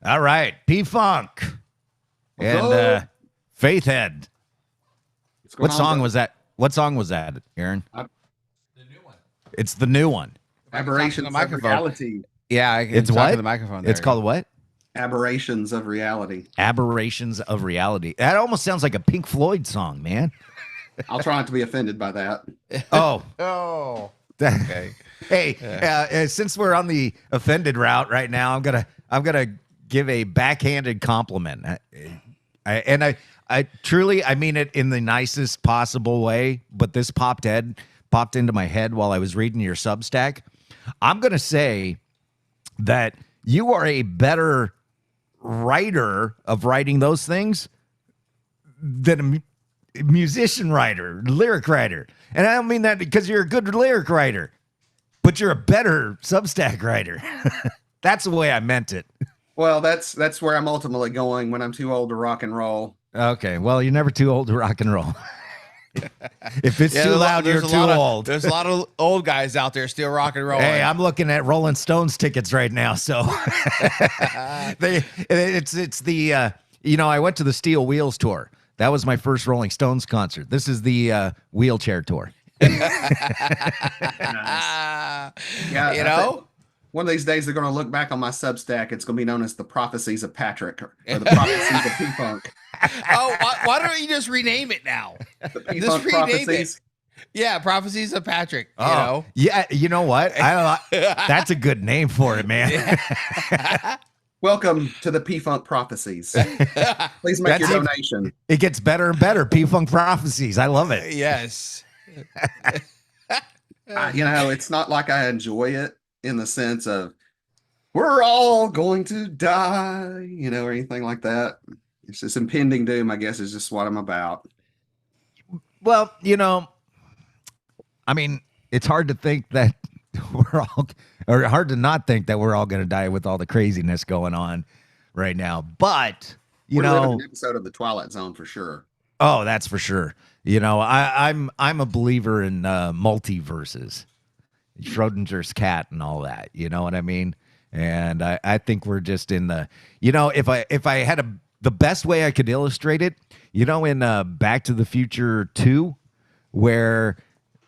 All right, P-Funk and Faithhead. What song was that? What song was that, Aaron? The new one. It's the new one. Aberrations of Reality. Yeah, it's what? To the microphone there. It's called what? Aberrations of Reality. Aberrations of Reality. That almost sounds like a Pink Floyd song, man. I'll try not to be offended by that. Oh. Oh. Okay. Hey, since we're on the offended route right now, I'm gonna give a backhanded compliment. I truly, I mean it in the nicest possible way, but this popped into my head while I was reading your Substack. I'm gonna say that you are a better writer of writing those things than a musician writer, lyric writer. And I don't mean that because you're a good lyric writer, but you're a better Substack writer. That's the way I meant it. Well, that's where I'm ultimately going when I'm too old to rock and roll. Okay, well, you're never too old to rock and roll. If it's too loud, you're too old. There's a lot of old guys out there still rock and roll. Hey, I'm looking at Rolling Stones tickets right now, so it's the I went to the Steel Wheels tour. That was my first Rolling Stones concert. This is the wheelchair tour. Yeah, one of these days they're going to look back on my Substack. It's going to be known as the Prophecies of Patrick or the Prophecies of P-Funk. Oh, why don't you just rename it now? The P-Funk Prophecies. Yeah, Prophecies of Patrick. Oh, you know? Yeah, you know what? That's a good name for it, man. Welcome to the P-Funk Prophecies. Please make your donation. It gets better and better. P-Funk Prophecies. I love it. Yes. It's not like I enjoy it in the sense of we're all going to die, or anything like that. It's just impending doom, I guess, is just what I'm about. Well, I mean, it's hard to think that hard to not think that we're all going to die with all the craziness going on right now. But, we're living an episode of the Twilight Zone for sure. Oh, that's for sure. I'm a believer in multiverses, Schrodinger's cat and all that. You know what I mean? And I think we're just in the, if I had the best way I could illustrate it, in Back to the Future 2, where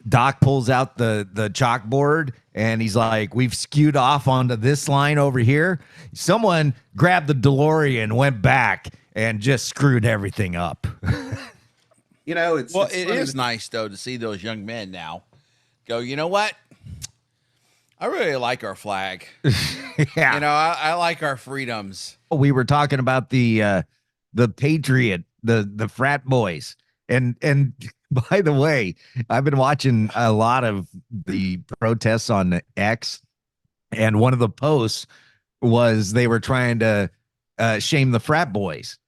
Doc pulls out the chalkboard and he's like, we've skewed off onto this line over here. Someone grabbed the DeLorean, went back, and just screwed everything up. It is nice, though, to see those young men now go, you know what? I really like our flag. Yeah. I like our freedoms. We were talking about the Patriot, the frat boys. And by the way, I've been watching a lot of the protests on X, and one of the posts was they were trying to shame the frat boys.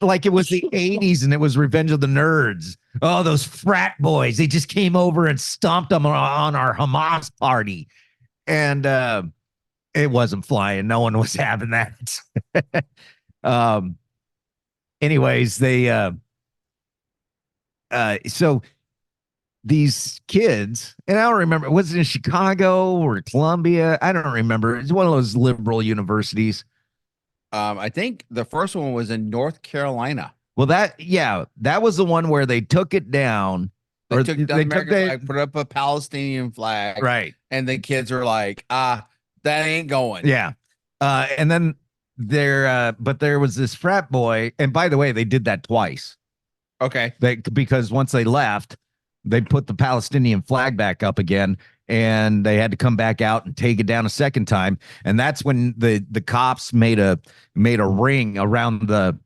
Like it was the 80s and it was Revenge of the Nerds. Oh, those frat boys. They just came over and stomped them on our Hamas party. And it wasn't flying. No one was having that. Anyways, they so these kids, and I don't remember, was it in Chicago or Columbia? I don't remember. It's one of those liberal universities. I think the first one was in North Carolina. Well, that was the one where they took it down. They took flag, put up a Palestinian flag. Right. And the kids were like, that ain't going. Yeah. And then but there was this frat boy. And by the way, they did that twice. Okay. Because once they left, they put the Palestinian flag back up again, and they had to come back out and take it down a second time. And that's when the cops made a ring around the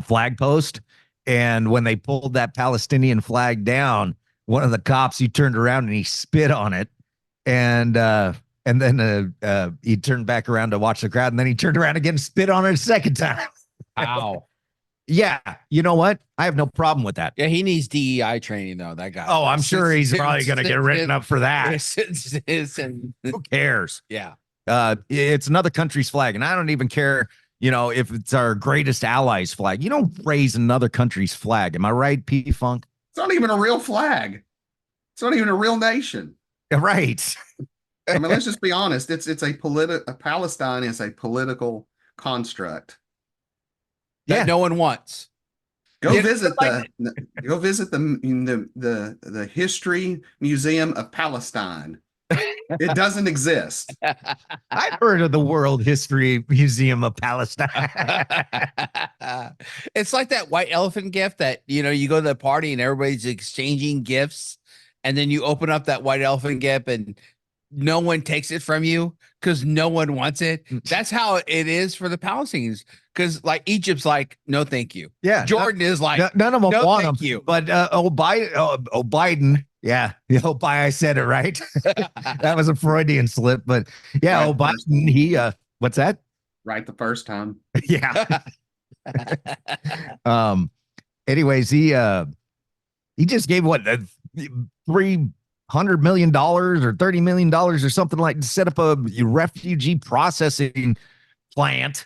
flag post. And when they pulled that Palestinian flag down, one of the cops, he turned around and he spit on it. And then he turned back around to watch the crowd, and then he turned around again and spit on it a second time. Ow. Yeah, you know what? I have no problem with that. Yeah, he needs DEI training, though, that guy. Oh, I'm sure he's probably going to get written up for that. Who cares? Yeah. It's another country's flag, and I don't even care, if it's our greatest allies' flag. You don't raise another country's flag. Am I right, P-Funk? It's not even a real flag. It's not even a real nation. Right. I mean, let's just be honest. It's a Palestine is a political construct. that Yeah. no one wants. Go Yeah, visit like- the History Museum of Palestine. It doesn't exist. I've heard of the World History Museum of Palestine. It's like that white elephant gift that, you go to the party and everybody's exchanging gifts, and then you open up that white elephant gift and no one takes it from you because no one wants it. That's how it is for the Palestinians. Because like Egypt's like, no, thank you. Yeah. Jordan is like, None of them no, want them. thank you. But Biden. Yeah. I said it right. That was a Freudian slip. But yeah, Right, Biden, he, what's that? Right the first time. Yeah. Anyways, he just gave what, $300 million or $30 million or something, like, to set up a refugee processing plant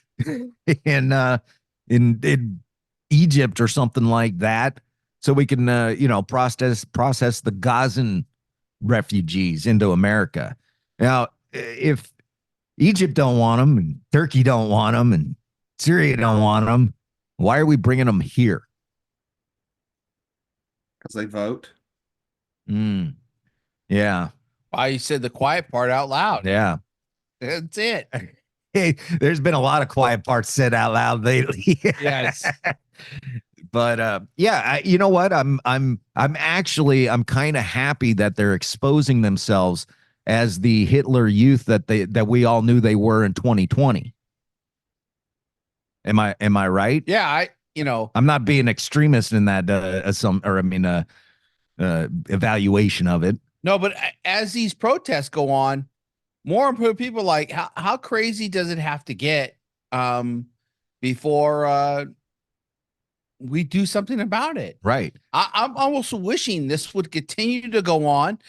in Egypt or something like that, so we can process the Gazan refugees into America. Now, if Egypt don't want them and Turkey don't want them and Syria don't want them, why are we bringing them here? Because they vote. Yeah. I said the quiet part out loud. Yeah. That's it. Hey, there's been a lot of quiet parts said out loud lately. Yes. But yeah, you know what? I'm kind of happy that they're exposing themselves as the Hitler Youth that we all knew they were in 2020. Am I right? Yeah, I'm not being extremist in that evaluation of it. no, but as these protests go on, more people like, how crazy does it have to get before we do something about it? Right. I'm almost wishing this would continue to go on.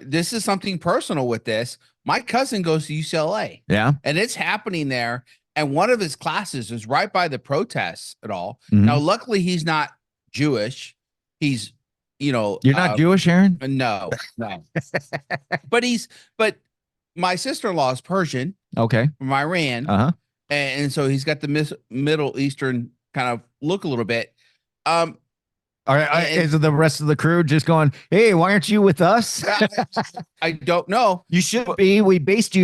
This is something personal with this. My cousin goes to UCLA. Yeah. And it's happening there. And one of his classes is right by the protests at all. Mhm. Now, luckily, he's not Jewish. He's, You're not Jewish, Aaron? no. But my sister-in-law is Persian Okay. from Iran. Uh-huh. And so he's got the Middle Eastern kind of look a little bit. All right. Is the rest of the crew just going, hey, why aren't you with us? I don't know. You should be. We judged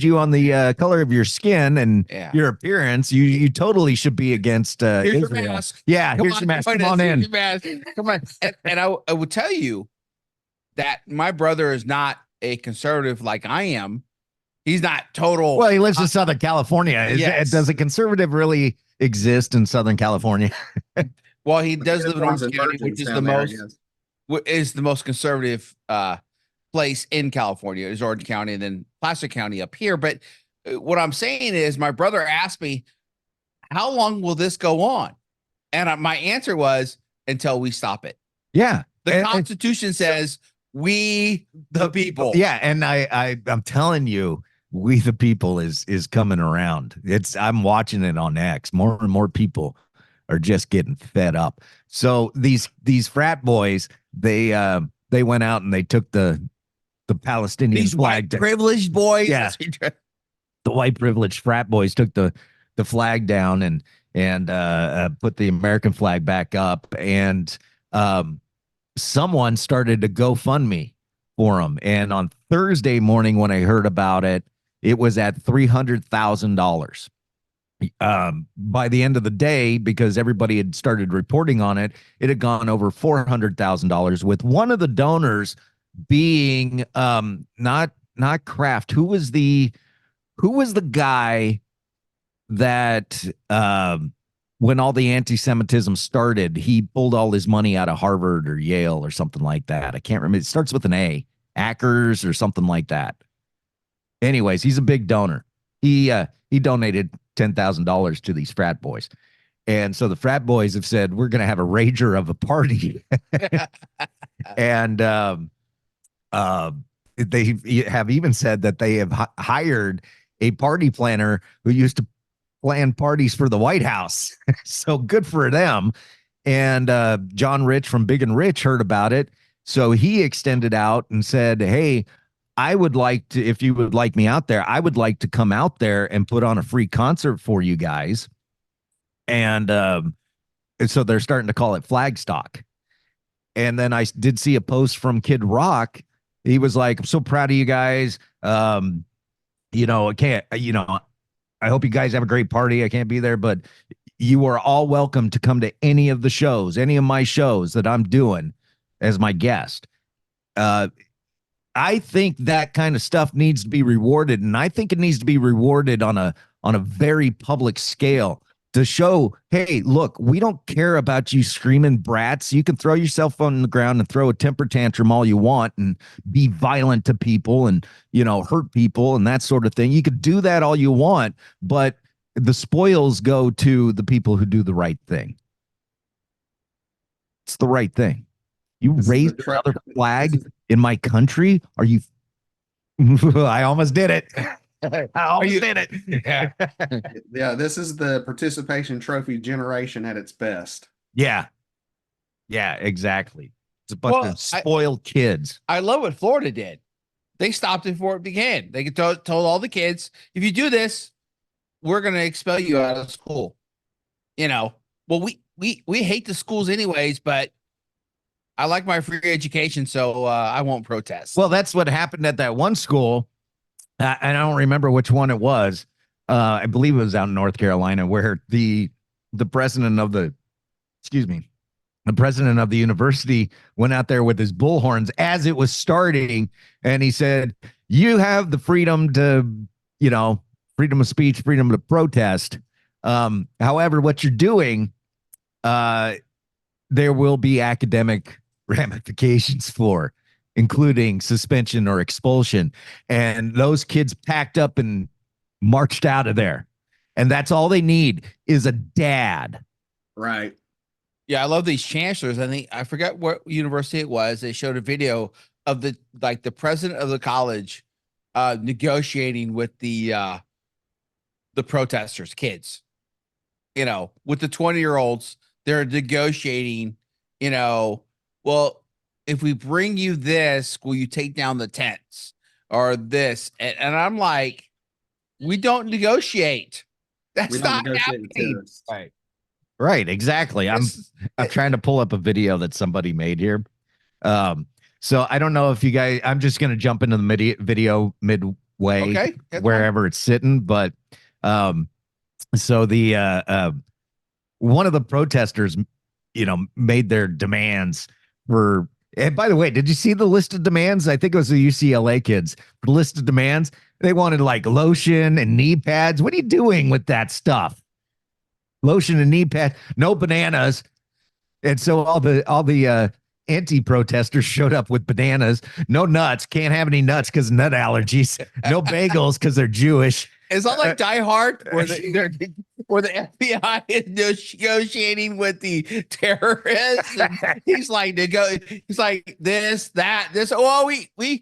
you on the color of your skin and Yeah. your appearance. You totally should be against Here's your Israel. mask. Yeah, here's your mask. Come on Here's in. your mask. Come on. And I would tell you that my brother is not a conservative like I am. He's not total. Well, he lives in Southern California. Yes. Does a conservative really exist in Southern California? Well, he does live in Orange Orange County, which is the most conservative place in California is Orange County, and then Placer County up here. But what I'm saying is, my brother asked me, how long will this go on? And my answer was, until we stop it. Yeah. The Constitution says we the people. Yeah, and I'm telling you, we the people is coming around. I'm watching it on X. More and more people are just getting fed up. So these frat boys, they went out and they took the Palestinian These flag. white privileged boys. Yeah. The white privileged frat boys took the flag down and put the American flag back up, and someone started to GoFundMe for them. And on Thursday morning, when I heard about it, it was at $300,000. By the end of the day, because everybody had started reporting on it, it had gone over $400,000, with one of the donors being not Kraft. Who was the guy that when all the anti-Semitism started, he pulled all his money out of Harvard or Yale or something like that? I can't remember. It starts with an A, Ackers or something like that. Anyways, he's a big donor. He donated $10,000 to these frat boys. And so the frat boys have said, we're going to have a rager of a party. And they have even said that they have hired a party planner who used to plan parties for the White House. So good for them. And John Rich from Big and Rich heard about it, So he extended out and said, hey, I would like to, if you would like me out there, I would like to come out there and put on a free concert for you guys. And so they're starting to call it Flagstock. And then I did see a post from Kid Rock. He was like, I'm so proud of you guys. I can't, I hope you guys have a great party. I can't be there, but you are all welcome to come to any of the shows, any of my shows that I'm doing as my guest. I think that kind of stuff needs to be rewarded, and I think it needs to be rewarded on a very public scale to show, hey, look, we don't care about you screaming brats. You can throw yourself on the ground and throw a temper tantrum all you want and be violent to people and, hurt people and that sort of thing. You could do that all you want, but the spoils go to the people who do the right thing. It's the right thing. You raised another flag in my country? Are you? I almost did it. I almost did it. Yeah. Yeah, this is the participation trophy generation at its best. Yeah. Yeah, exactly. It's a bunch of spoiled kids. I love what Florida did. They stopped it before it began. They told all the kids, if you do this, we're going to expel you out of school. Well, we hate the schools anyways, but I like my free education, so I won't protest. Well, that's what happened at that one school. And I don't remember which one it was. I believe it was out in North Carolina, where the president of the university went out there with his bullhorns as it was starting, and he said, "You have the freedom to, freedom of speech, freedom to protest. However, what you're doing, there will be academic ramifications for, including suspension or expulsion." And those kids packed up and marched out of there. And that's all they need is a dad. Right. Yeah, I love these chancellors. I forgot what university it was. They showed a video of the president of the college negotiating with the protesters, kids. With the 20-year-olds, they're negotiating, well, if we bring you this, will you take down the tents or this? And I'm like, we don't negotiate. That's not happening. Right. Exactly. I'm trying to pull up a video that somebody made here. So I don't know if you guys, I'm just going to jump into the video midway, wherever it's sitting. But so the one of the protesters, made their demands for. And by the way, did you see the list of demands? I think it was the UCLA kids. The list of demands. They wanted like lotion and knee pads. What are you doing with that stuff? Lotion and knee pads. No bananas. And so all the anti-protesters showed up with bananas. No nuts. Can't have any nuts because of nut allergies. No bagels because they're Jewish. It's not like Die Hard where the FBI is negotiating with the terrorists. He's like, this, that, this. Oh, we I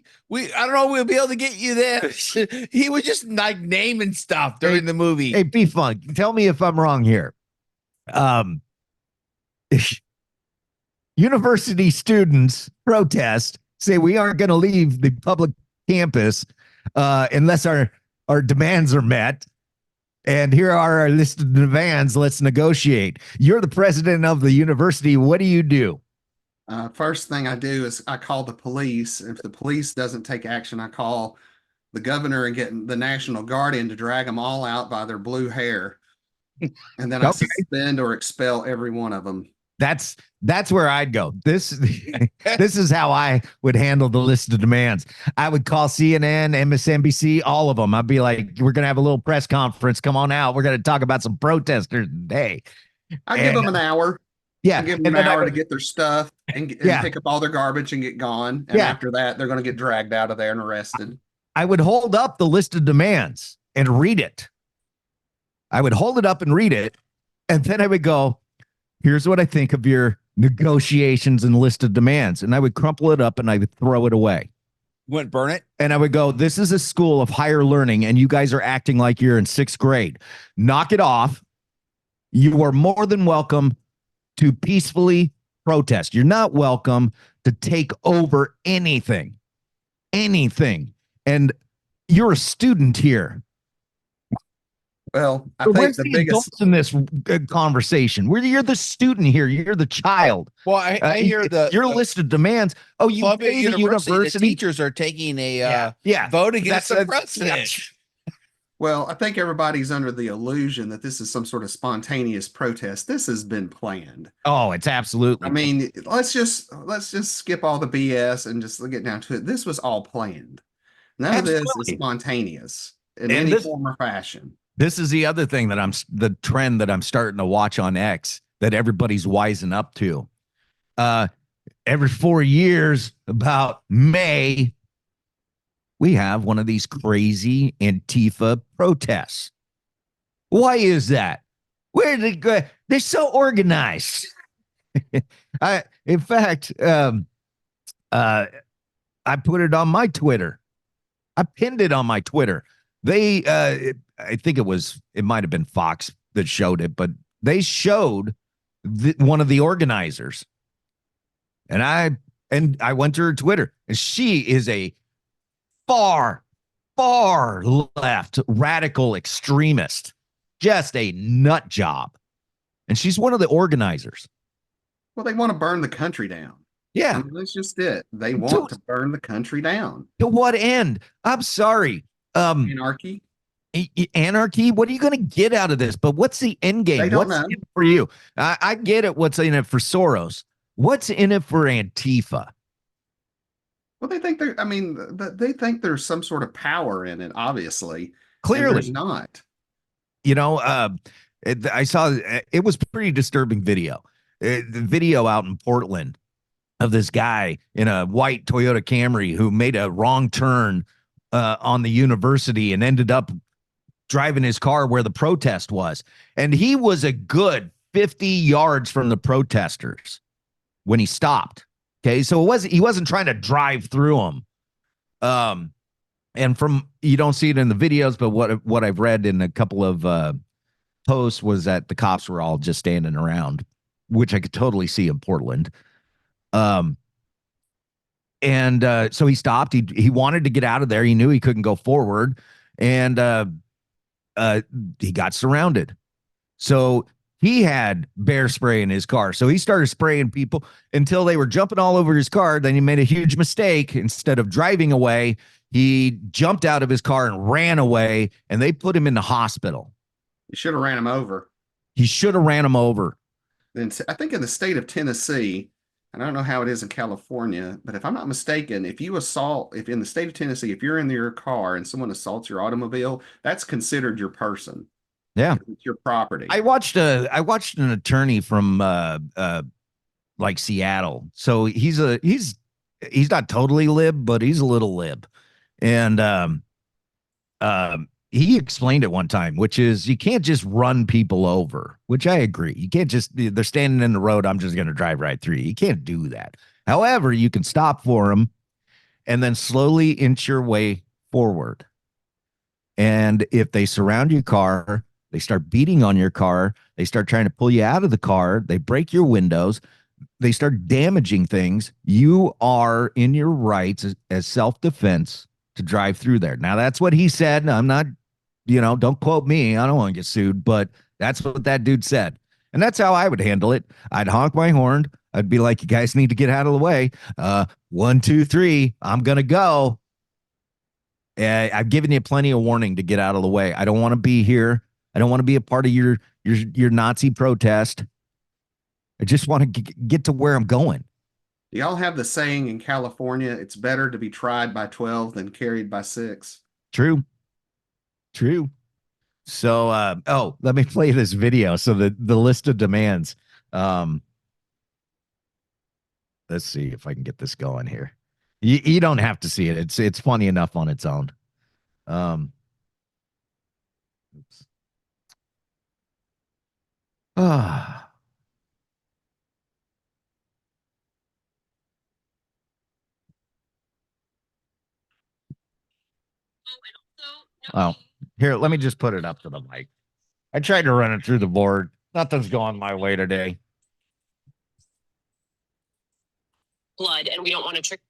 don't know. We'll be able to get you this. He was just like naming stuff during the movie. Hey, B-Funk, tell me if I'm wrong here. University students protest, say we aren't going to leave the public campus unless our demands are met. And here are our list of demands. Let's negotiate. You're the president of the university. What do? First thing I do is I call the police. If the police doesn't take action, I call the governor and get the National Guard in to drag them all out by their blue hair. And then I suspend or expel every one of them. That's where I'd go. This is how I would handle the list of demands. I would call CNN, MSNBC, all of them. I'd be like, we're going to have a little press conference. Come on out. We're going to talk about some protesters today. I give them an hour. Yeah. I give them an hour to get their stuff and pick up all their garbage and get gone. And after that, they're going to get dragged out of there and arrested. I would hold up the list of demands and read it. I would hold it up and read it. And then I would go, here's what I think of your negotiations and list of demands. And I would crumple it up and I would throw it away. Wouldn't burn it? And I would go, this is a school of higher learning and you guys are acting like you're in 6th grade. Knock it off. You are more than welcome to peacefully protest. You're not welcome to take over anything. And you're a student here. Well, I So think where's the the biggest adults in this conversation? You're the student here. You're the child. Well, I hear your list of demands. Oh, you Columbia pay the university. The teachers are taking a yeah. vote against the That's- president. Well, I think everybody's under the illusion that this is some sort of spontaneous protest. This has been planned. Oh, it's absolutely. I mean, let's just skip all the BS and just get down to it. This was all planned. None of this is spontaneous in any form or fashion. This is the other thing that the trend that I'm starting to watch on X that everybody's wising up to. Every 4 years, about May, we have one of these crazy Antifa protests. Why is that? Where did it go? They're so organized. In fact, I put it on my Twitter. I pinned it on my Twitter. They, I think it might have been Fox that showed it, but they showed one of the organizers. And I went to her Twitter, and she is a far left radical extremist, just a nut job. And she's one of the organizers. Well, they want to burn the country down. Yeah. I mean, that's just it. They want to burn the country down. To what end? I'm sorry. Anarchy. Anarchy. What are you going to get out of this? But what's the end game? What's in it for you? I get it. What's in it for Soros? What's in it for Antifa? Well, they think they think there's some sort of power in it, obviously. Clearly there's not. You know, I saw it was pretty disturbing video. The video out in Portland of this guy in a white Toyota Camry who made a wrong turn on the university and ended up driving his car where the protest was. And he was a good 50 yards from the protesters when he stopped. Okay. So he wasn't trying to drive through them. And from, you don't see it in the videos, but what I've read in a couple of posts was that the cops were all just standing around, which I could totally see in Portland. And so he stopped. He wanted to get out of there. He knew he couldn't go forward, and he got surrounded. So he had bear spray in his car. So he started spraying people until they were jumping all over his car. Then he made a huge mistake. Instead of driving away, he jumped out of his car and ran away, and they put him in the hospital. You should have ran him over. He should have ran him over. Then I think in the state of Tennessee, and I don't know how it is in California, but if I'm not mistaken, if in the state of Tennessee, if you're in your car and someone assaults your automobile, that's considered your person. Yeah. It's your property. I watched an attorney from like Seattle. So he's not totally lib, but he's a little lib. And he explained it one time, which is you can't just run people over, which I agree. You can't just, they're standing in the road, I'm just going to drive right through you. You can't do that. However, you can stop for them and then slowly inch your way forward. And if they surround your car, they start beating on your car, they start trying to pull you out of the car, they break your windows, they start damaging things, you are in your rights as self-defense to drive through there. Now, that's what he said. I'm not, don't quote me. I don't want to get sued, but that's what that dude said. And that's how I would handle it. I'd honk my horn. I'd be like, you guys need to get out of the way. 1, 2, 3, I'm going to go. I've given you plenty of warning to get out of the way. I don't want to be here. I don't want to be a part of your Nazi protest. I just want to get to where I'm going. Do y'all have the saying in California, it's better to be tried by 12 than carried by 6? True. So, let me play this video. So the list of demands. Let's see if I can get this going here. You don't have to see it. It's funny enough on its own. Oops. Oh, here, let me just put it up to the mic. I tried to run it through the board. Nothing's going my way today. blood, and we don't want to trick.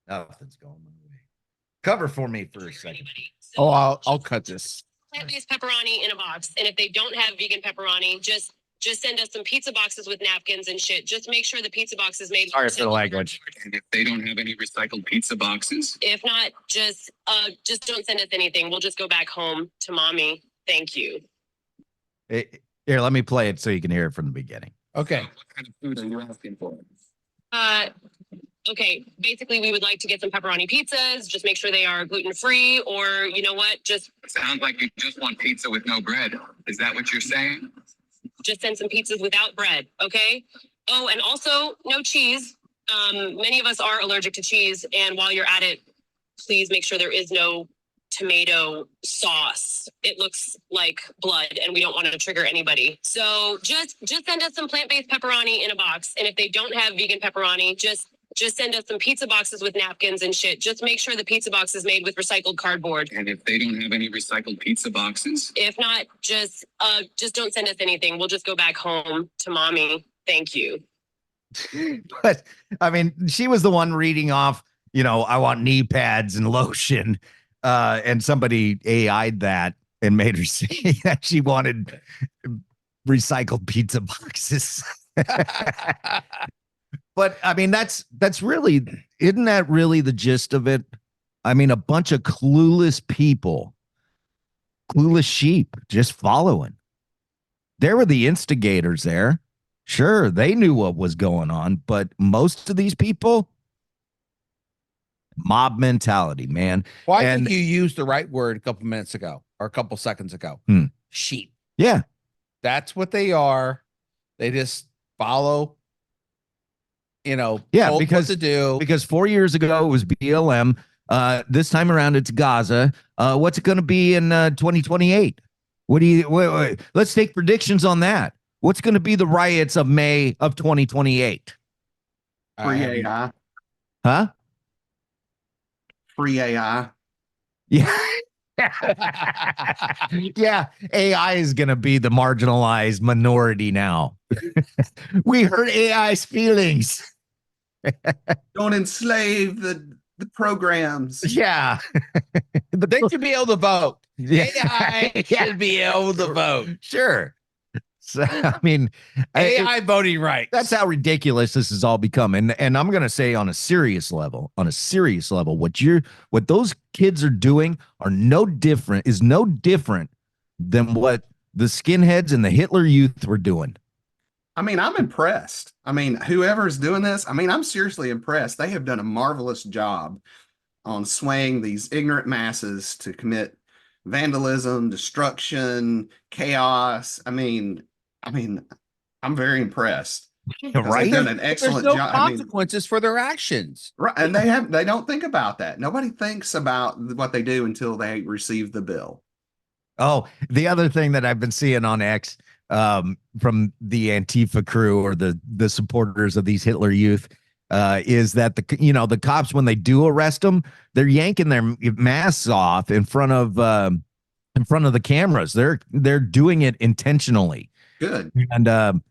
Nothing's going my way. Cover for me for a second. Oh, I'll cut this. Plant-based pepperoni in a box, and if they don't have vegan pepperoni, just send us some pizza boxes with napkins and shit. Just make sure the pizza box is made. Sorry for the language. And if they don't have any recycled pizza boxes, If not, just don't send us anything. We'll just go back home to mommy. Thank you. Here, let me play it so you can hear it from the beginning. Okay. what kind of food are you asking for? Okay, basically we would like to get some pepperoni pizzas. Just make sure they are gluten-free, or you know what? Just Sounds like you just want pizza with no bread. Is that what you're saying? send some pizzas without bread, okay? Oh, and also no cheese. Many of us are allergic to cheese, and while you're at it, please make sure there is no tomato sauce. It looks like blood, and we don't want to trigger anybody. So just send us some plant-based pepperoni in a box, and if they don't have vegan pepperoni, just send us some pizza boxes with napkins and shit. Just make sure the pizza box is made with recycled cardboard. And if they don't have any recycled pizza boxes, If not, just don't send us anything. We'll just go back home to mommy. Thank you. But I mean, she was the one reading off, I want knee pads and lotion. And somebody AI'd that and made her say that she wanted recycled pizza boxes. But I mean, isn't that really the gist of it? I mean, a bunch of clueless people, clueless sheep just following. There were the instigators there. Sure, they knew what was going on, but most of these people, mob mentality, man. Well, I think you used the right word a couple minutes ago or a couple seconds ago. Sheep. Yeah. That's what they are. They just follow, Yeah, told because what to do. Because 4 years ago it was BLM. This time around it's Gaza. What's it going to be in 2028? Wait, let's take predictions on that. What's going to be the riots of May of 2028? Free AI. Huh? Free AI. Yeah. Yeah, AI is going to be the marginalized minority now. We hurt AI's feelings. Don't enslave the programs. Yeah. They should be able to vote. Yeah. AI should be able to vote. Sure. So, I mean, AI voting rights. that's how ridiculous this has all become. And I'm going to say on a serious level, what those kids are doing is no different than what the skinheads and the Hitler Youth were doing. I mean, I'm impressed. I mean, whoever's doing this, I'm seriously impressed. They have done a marvelous job on swaying these ignorant masses to commit vandalism, destruction, chaos. I mean, I'm very impressed. Right? They've done an excellent There's no job. consequences for their actions. Right, and they don't think about that. Nobody thinks about what they do until they receive the bill. Oh, the other thing that I've been seeing on X from the Antifa crew or the supporters of these Hitler Youth is that the cops, when they do arrest them, they're yanking their masks off in front of the cameras. They're doing it intentionally. Good. And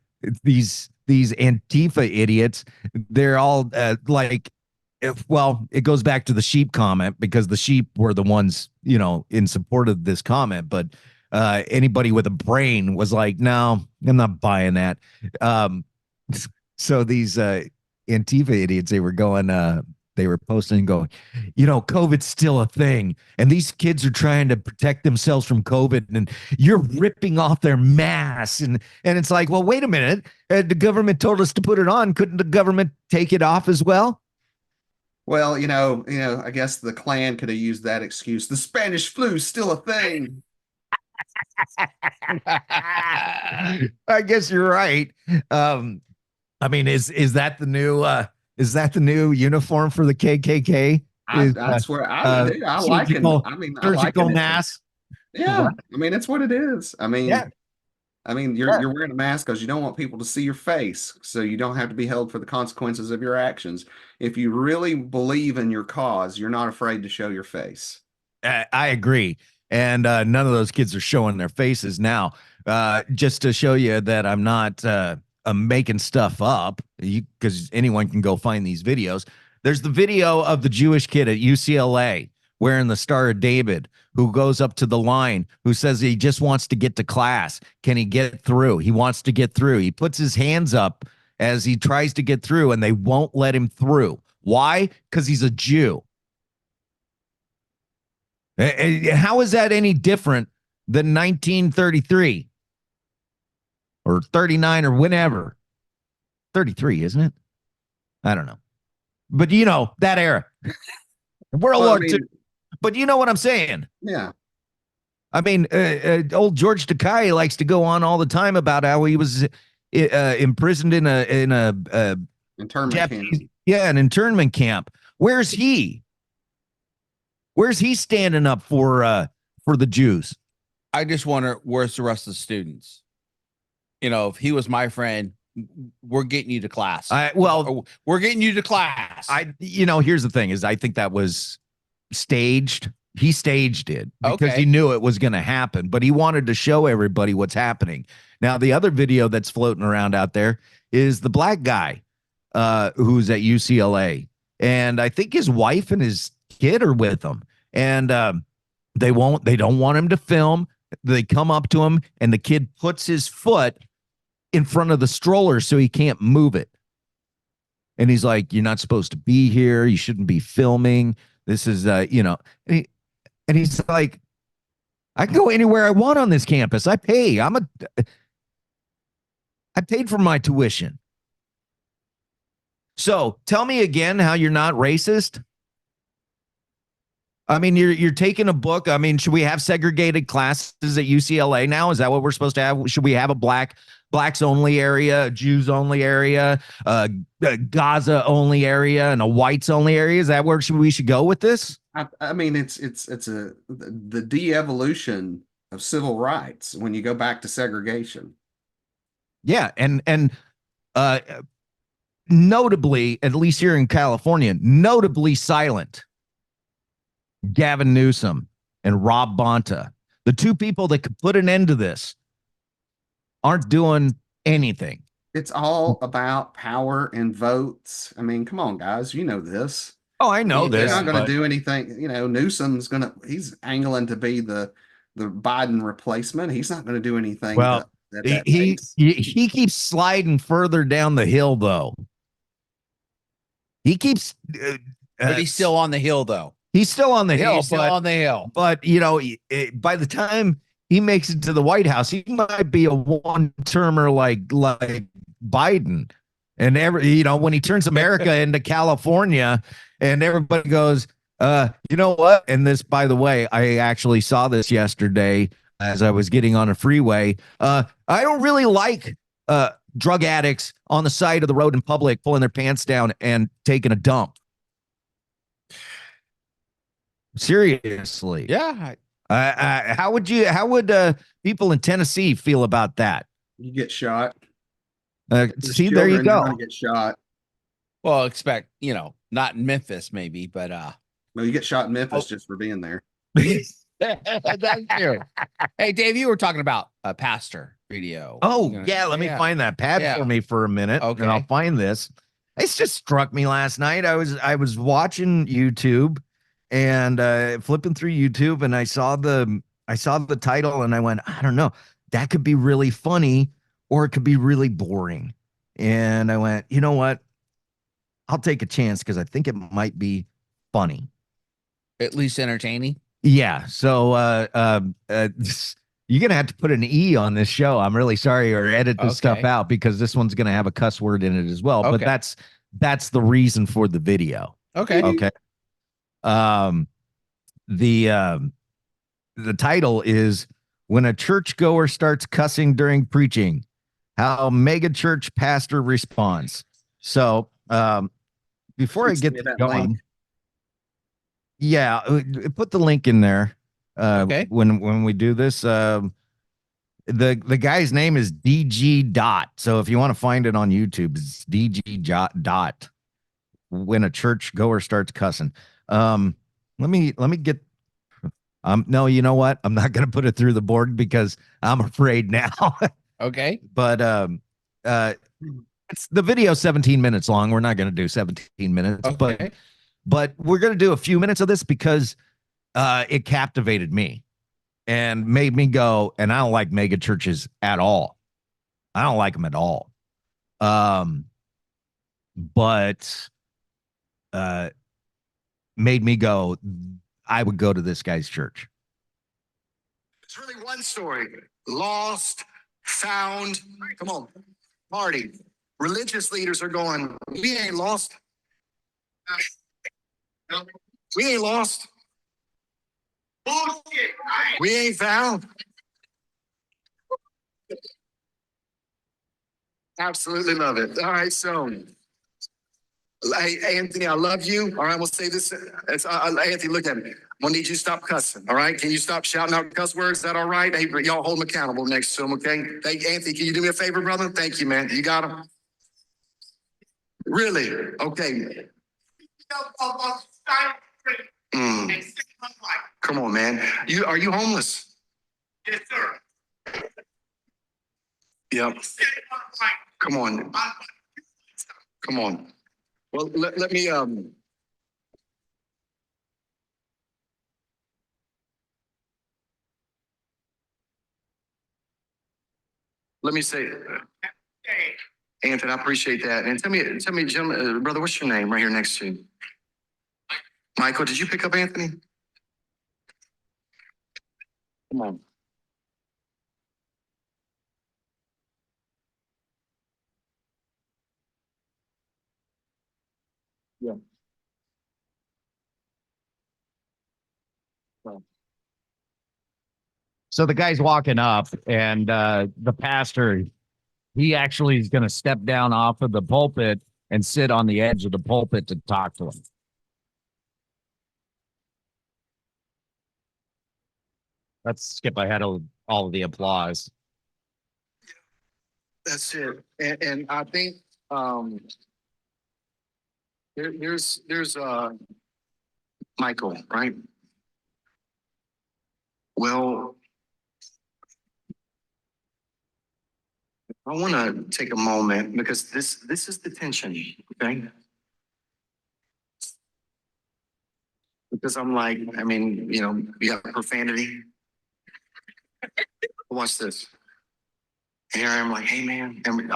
these Antifa idiots, they're all it goes back to the sheep comment, because the sheep were the ones, in support of this comment. But anybody with a brain was like, no, I'm not buying that. So these Antifa idiots, they were posting and going, COVID's still a thing, and these kids are trying to protect themselves from COVID, and you're ripping off their masks. And it's like, well, wait a minute. The government told us to put it on. Couldn't the government take it off as well? Well, I guess the Klan could have used that excuse. The Spanish flu is still a thing. I guess you're right. I mean, is that the new uniform for the KKK? That's where I like it. Surgical mask. Yeah, it's what it is. Yeah. You're wearing a mask because you don't want people to see your face, so you don't have to be held for the consequences of your actions. If you really believe in your cause, you're not afraid to show your face. I agree. And none of those kids are showing their faces now. Just to show you that I'm not making stuff up, because anyone can go find these videos. There's the video of the Jewish kid at UCLA wearing the Star of David, who goes up to the line, who says he just wants to get to class. Can he get through? He wants to get through. He puts his hands up as he tries to get through, and they won't let him through. Why? Because he's a Jew. How is that any different than 1933 or 39 or whenever? 33, isn't it? I don't know. But you know, that era. World War II. But you know what I'm saying? Yeah. I mean, old George Takei likes to go on all the time about how he was imprisoned in a Internment Japanese, camp. yeah, an internment camp. Where's he? Where's he standing up for the Jews? I just wonder, where's the rest of the students? You know, if he was my friend, we're getting you to class. We're getting you to class. Here's the thing: is I think that was staged. He staged it because he knew it was going to happen, but he wanted to show everybody what's happening. Now, the other video that's floating around out there is the black guy who's at UCLA, and I think his wife and his kid are with him, and they don't want him to film. They come up to him, and the kid puts his foot in front of the stroller so he can't move it. And he's like, "You're not supposed to be here. You shouldn't be filming. This is, and he's like, I can go anywhere I want on this campus. I pay. I paid for my tuition. So tell me again how you're not racist. I mean, you're taking a book. I mean, should we have segregated classes at UCLA now? Is that what we're supposed to have? Should we have a blacks only area, a Jews only area, a Gaza only area, and a whites only area? Is that where we should go with this? I mean, it's the de-evolution of civil rights when you go back to segregation. Yeah, and notably, at least here in California, notably silent. Gavin Newsom and Rob Bonta, the two people that could put an end to this, aren't doing anything. It's all about power and votes. I mean, come on, guys, you know this. Oh, I know this. He's not going to do anything. You know, Newsom's he's angling to be the Biden replacement. He's not going to do anything. Well, he keeps sliding further down the hill, though. He keeps, but he's still on the hill, though. He's still on the hill. He's still on the hill. But you know, by the time he makes it to the White House, he might be a one-termer like Biden. And when he turns America into California, and everybody goes, you know what? And this, by the way, I actually saw this yesterday as I was getting on a freeway. I don't really like drug addicts on the side of the road in public pulling their pants down and taking a dump. Seriously. Yeah. How would people in Tennessee feel about that? You get shot. See, there you go. Get shot. Well, expect, not in Memphis, maybe, but well, you get shot in Memphis just for being there. That's true. Hey, Dave, you were talking about a pastor video. Oh, yeah. Let me find that pad for me for a minute. Okay. And I'll find this. It's just struck me last night. I was watching YouTube and flipping through YouTube, and I saw the title, and I went, I don't know, that could be really funny or it could be really boring. And I went, you know what? I'll take a chance because I think it might be funny. At least entertaining. Yeah. So you're gonna have to put an E on this show. I'm really sorry, or edit this stuff out, because this one's gonna have a cuss word in it as well. Okay. But that's the reason for the video. Okay. Okay. The title is "When a Churchgoer Starts Cussing During Preaching: How Mega Church Pastor Responds." So before I get going, link. Yeah, put the link in there. Okay. When we do this, the guy's name is DG Dot. So if you want to find it on YouTube, it's DG Dot. When a churchgoer starts cussing. Let me get. No, you know what? I'm not going to put it through the board because I'm afraid now. Okay. But it's the video 17 minutes long. We're not going to do 17 minutes, Okay. but we're going to do a few minutes of this because it captivated me and made me go, and I don't like mega churches at all. I don't like them at all. But made me go, I would go to this guy's church. It's really one story. Lost, found. Come on, party. Religious leaders are going, we ain't lost. We ain't lost. Bullshit. We ain't found. Absolutely love it. All right, so, hey, Anthony, I love you. All right, we'll say this. Anthony, look at me. I'm gonna need you to stop cussing. All right, can you stop shouting out cuss words? Is that all right? Hey, y'all hold him accountable next to him, okay? Hey, Anthony, can you do me a favor, brother? Thank you, man. You got him? Really? Okay. Come on, man. Are you homeless? Yes, sir. Yep. Come on. Come on. Well, let me let me say, Anthony, I appreciate that. And tell me, Jim, brother, what's your name right here next to you? Michael, did you pick up Anthony? Come on. Yeah. So the guy's walking up, and the pastor, he actually is going to step down off of the pulpit and sit on the edge of the pulpit to talk to him. Let's skip ahead of all of the applause. That's it. And I think there's Michael, right? Well, I want to take a moment because this is the tension, okay? Because I'm like, I mean, you know, you got profanity. Watch this. And here I am like, hey man, and and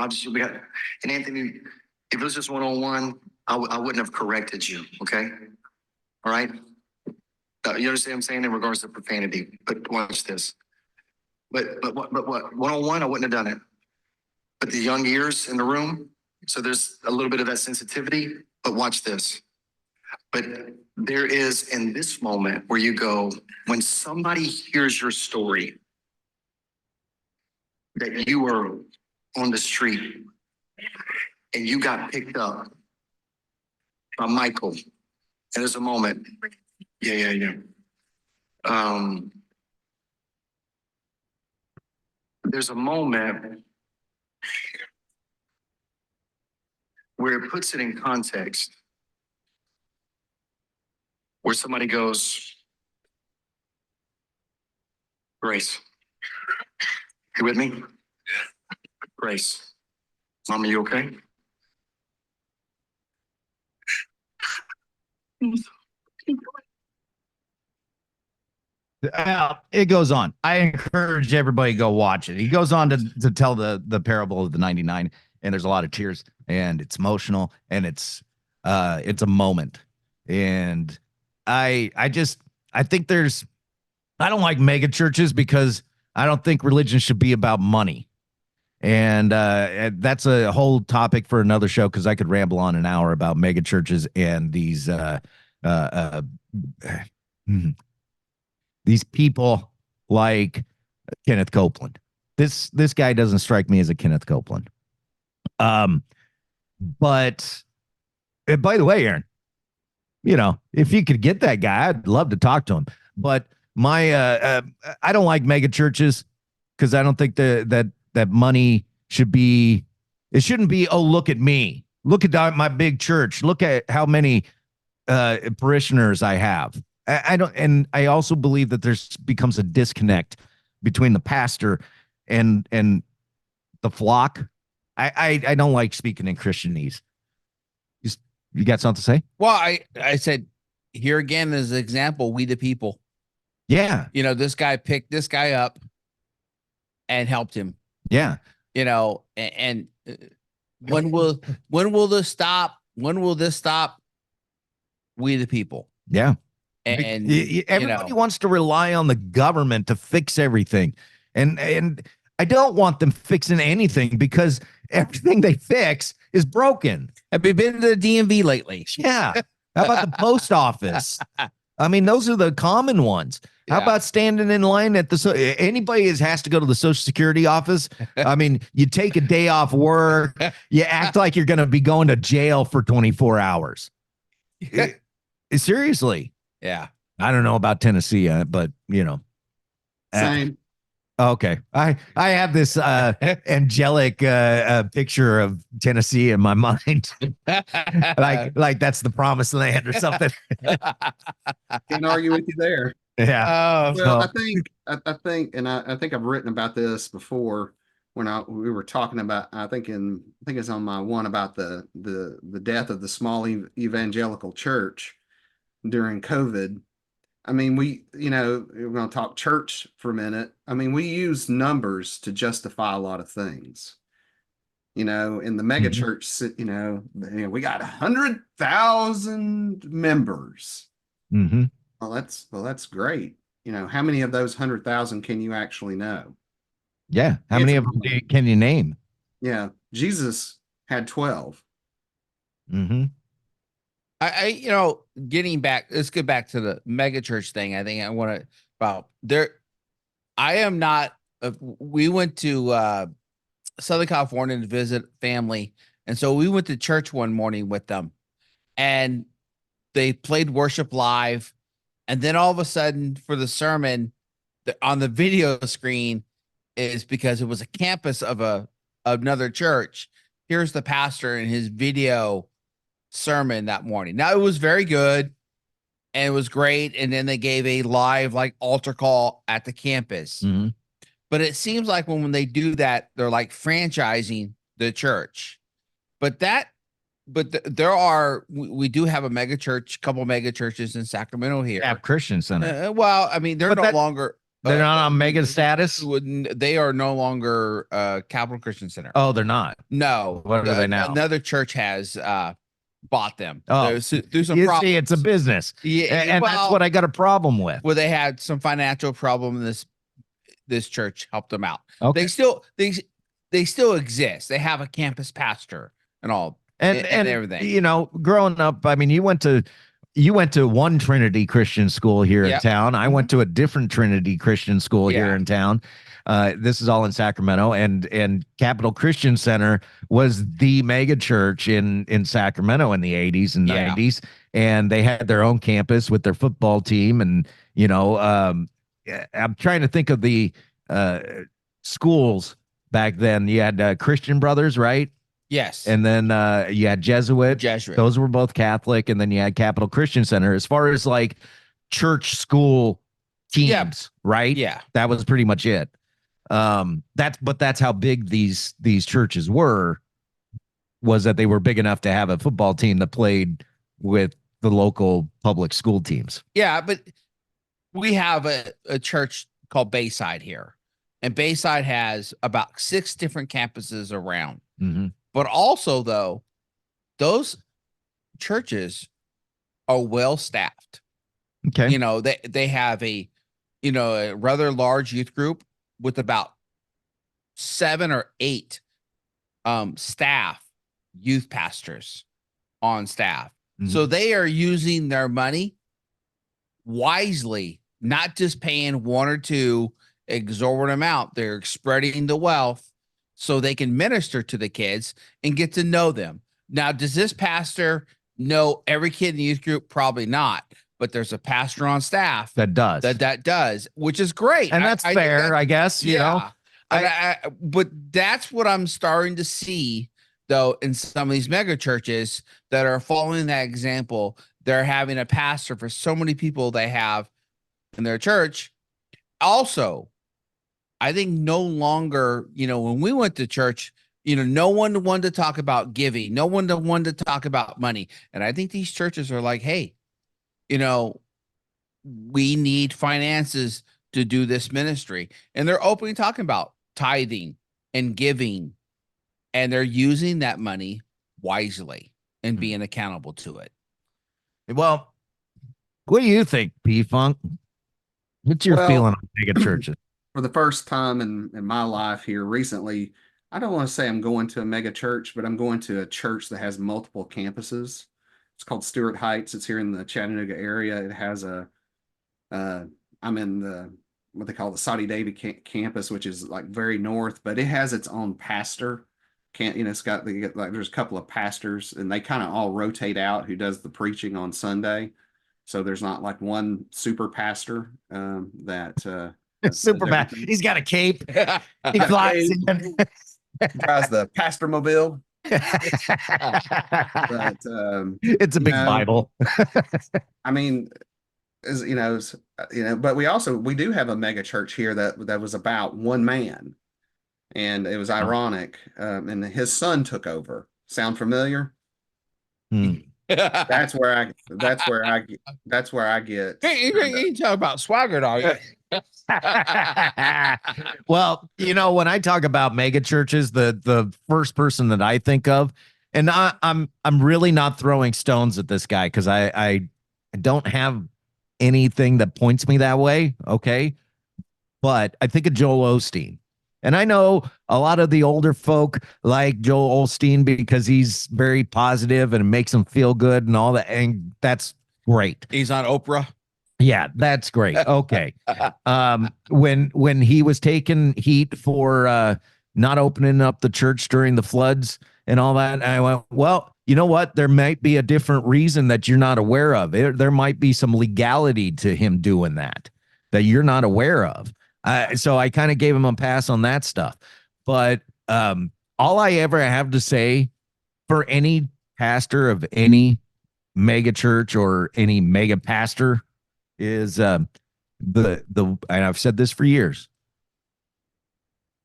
Anthony, if it was just one-on-one, I wouldn't have corrected you, okay? All right? You understand what I'm saying in regards to profanity? But watch this. But what? One-on-one, I wouldn't have done it. But the young ears in the room, so there's a little bit of that sensitivity. But watch this. But there is in this moment where you go, when somebody hears your story, that you were on the street and you got picked up by Michael. And there's a moment. Yeah. There's a moment where it puts it in context, where somebody goes, Grace, you with me? Grace, Mom, are you okay? It goes on. I encourage everybody to go watch it. He goes on to tell the parable of the 99, and there's a lot of tears, and it's emotional, and it's a moment. And I think I don't like mega churches because I don't think religion should be about money. And that's a whole topic for another show, because I could ramble on an hour about mega churches and these people like Kenneth Copeland. This guy doesn't strike me as a Kenneth Copeland. But by the way, Aaron, you know, if you could get that guy, I'd love to talk to him. But I don't like mega churches because I don't think that money should be. It shouldn't be. Oh, look at me. Look at my big church. Look at how many parishioners I have. I don't, and I also believe that there's becomes a disconnect between the pastor and the flock. I don't like speaking in Christianese. You got something to say? Well, I said here again as an example, we the people. Yeah. You know, this guy picked this guy up and helped him. Yeah. You know, and when will this stop? When will this stop? We the people. Yeah. And everybody wants to rely on the government to fix everything. And I don't want them fixing anything because everything they fix is broken. Have you been to the DMV lately? Yeah. How about the post office? I mean, those are the common ones. Yeah. How about standing in line at anybody has to go to the Social Security office? I mean, you take a day off work, you act like you're going to be going to jail for 24 hours. Seriously. Yeah. I don't know about Tennessee, but you know. Same. Okay. I have this angelic picture of Tennessee in my mind. like that's the promised land or something. Can't argue with you there. Yeah. Well, I think, and I think I've written about this before when we were talking about. I think it's on my one about the death of the small evangelical church during COVID. I mean, we're going to talk church for a minute. I mean, we use numbers to justify a lot of things. You know, in the mega church, we got 100,000 members. Mm-hmm. Well, that's great. You know, how many of those 100,000 can you actually know? Yeah. How many of them can you name? Yeah. Jesus had 12. Mm-hmm. Getting back, let's get back to the mega church thing. I think I want to about there. I am not. We went to Southern California to visit family, and so we went to church one morning with them, and they played worship live, and then all of a sudden for the sermon, on the video screen is because it was a campus of another church. Here's the pastor in his video sermon that morning. Now it was very good and it was great. And then they gave a live altar call at the campus. Mm-hmm. But it seems like when they do that, they're like franchising the church. But we do have a mega church, couple mega churches in Sacramento here. Yeah, Christian Center. Well, I mean, they're no longer. They're not on mega status. They are no longer Capital Christian Center. Oh, they're not. No. What are they now? Another church has bought them. Oh, through some you see, it's a business. Yeah, and that's what I got a problem with. Well, they had some financial problem. This church helped them out. Okay. They still exist. They have a campus pastor and all and everything. You know, growing up, I mean, you went to one Trinity Christian school here in town. I went to a different Trinity Christian school here in town. This is all in Sacramento, and Capital Christian Center was the mega church in Sacramento in the 80s and 90s. And they had their own campus with their football team. And, I'm trying to think of the schools back then. You had Christian Brothers, right? Yes. And then you had Jesuit. Those were both Catholic. And then you had Capital Christian Center. As far as church school teams, right? Yeah. That was pretty much it. That's how big these churches were, was that they were big enough to have a football team that played with the local public school teams. Yeah, but we have a church called Bayside here. And Bayside has about 6 different campuses around. Mm-hmm. But also, though, those churches are well staffed. Okay. They have a rather large youth group with about 7 or 8 staff youth pastors on staff. Mm-hmm. So they are using their money wisely, not just paying 1 or 2 exorbitant amount. They're spreading the wealth so they can minister to the kids and get to know them. Now, does this pastor know every kid in the youth group? Probably not. But there's a pastor on staff that does, that does, which is great. And that's fair, I guess, you know. But that's what I'm starting to see, though, in some of these mega churches that are following that example. They're having a pastor for so many people they have in their church. Also, I think no longer, when we went to church, no one wanted to talk about giving. No one wanted to talk about money. And I think these churches are like, hey, we need finances to do this ministry. And they're openly talking about tithing and giving. And they're using that money wisely and being accountable to it. Well, what do you think, P-Funk? What's your feeling on mega churches? For the first time in my life here recently, I don't want to say I'm going to a mega church, but I'm going to a church that has multiple campuses. It's called Stewart Heights. It's here in the Chattanooga area. It has I'm in the what they call the Saudi Davy campus, which is like very north, but it has its own pastor. It's got there's a couple of pastors, and they kind of all rotate out who does the preaching on Sunday. So there's not like one super pastor that super bad. He's got a cape. He flies in. Drives the pastor mobile. But it's a big Bible. I mean, but we do have a mega church here that was about one man, and it was ironic. And his son took over. Sound familiar? That's where I get. Hey, you talk about swagger, dog. Well, when I talk about mega churches, the first person that I think of, and I'm really not throwing stones at this guy because I don't have anything that points me that way. Okay. But I think of Joel Osteen. And I know a lot of the older folk like Joel Osteen because he's very positive and it makes them feel good and all that. And that's great. He's on Oprah. Yeah, that's great. Okay. When he was taking heat for not opening up the church during the floods and all that, I went, well, you know what? There might be a different reason that you're not aware of. There might be some legality to him doing that you're not aware of. So I kind of gave him a pass on that stuff. But all I ever have to say for any pastor of any mega church or any mega pastor is and I've said this for years.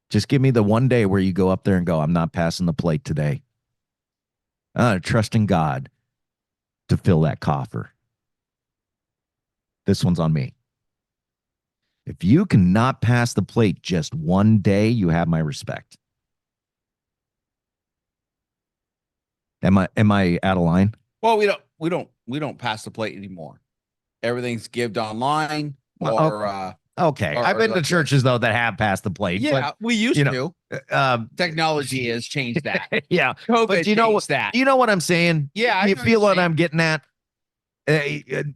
Just give me the one day where you go up there and go, I'm not passing the plate today. Trusting God to fill that coffer. This one's on me. If you cannot pass the plate just one day, you have my respect. Am I out of line? Well, we don't pass the plate anymore. Everything's gived online or okay. I've been to churches though that have passed the plate. Yeah, but, we used to. Technology has changed that. Yeah. COVID but you know what that. You know what I'm saying? Yeah. You feel what I'm getting at?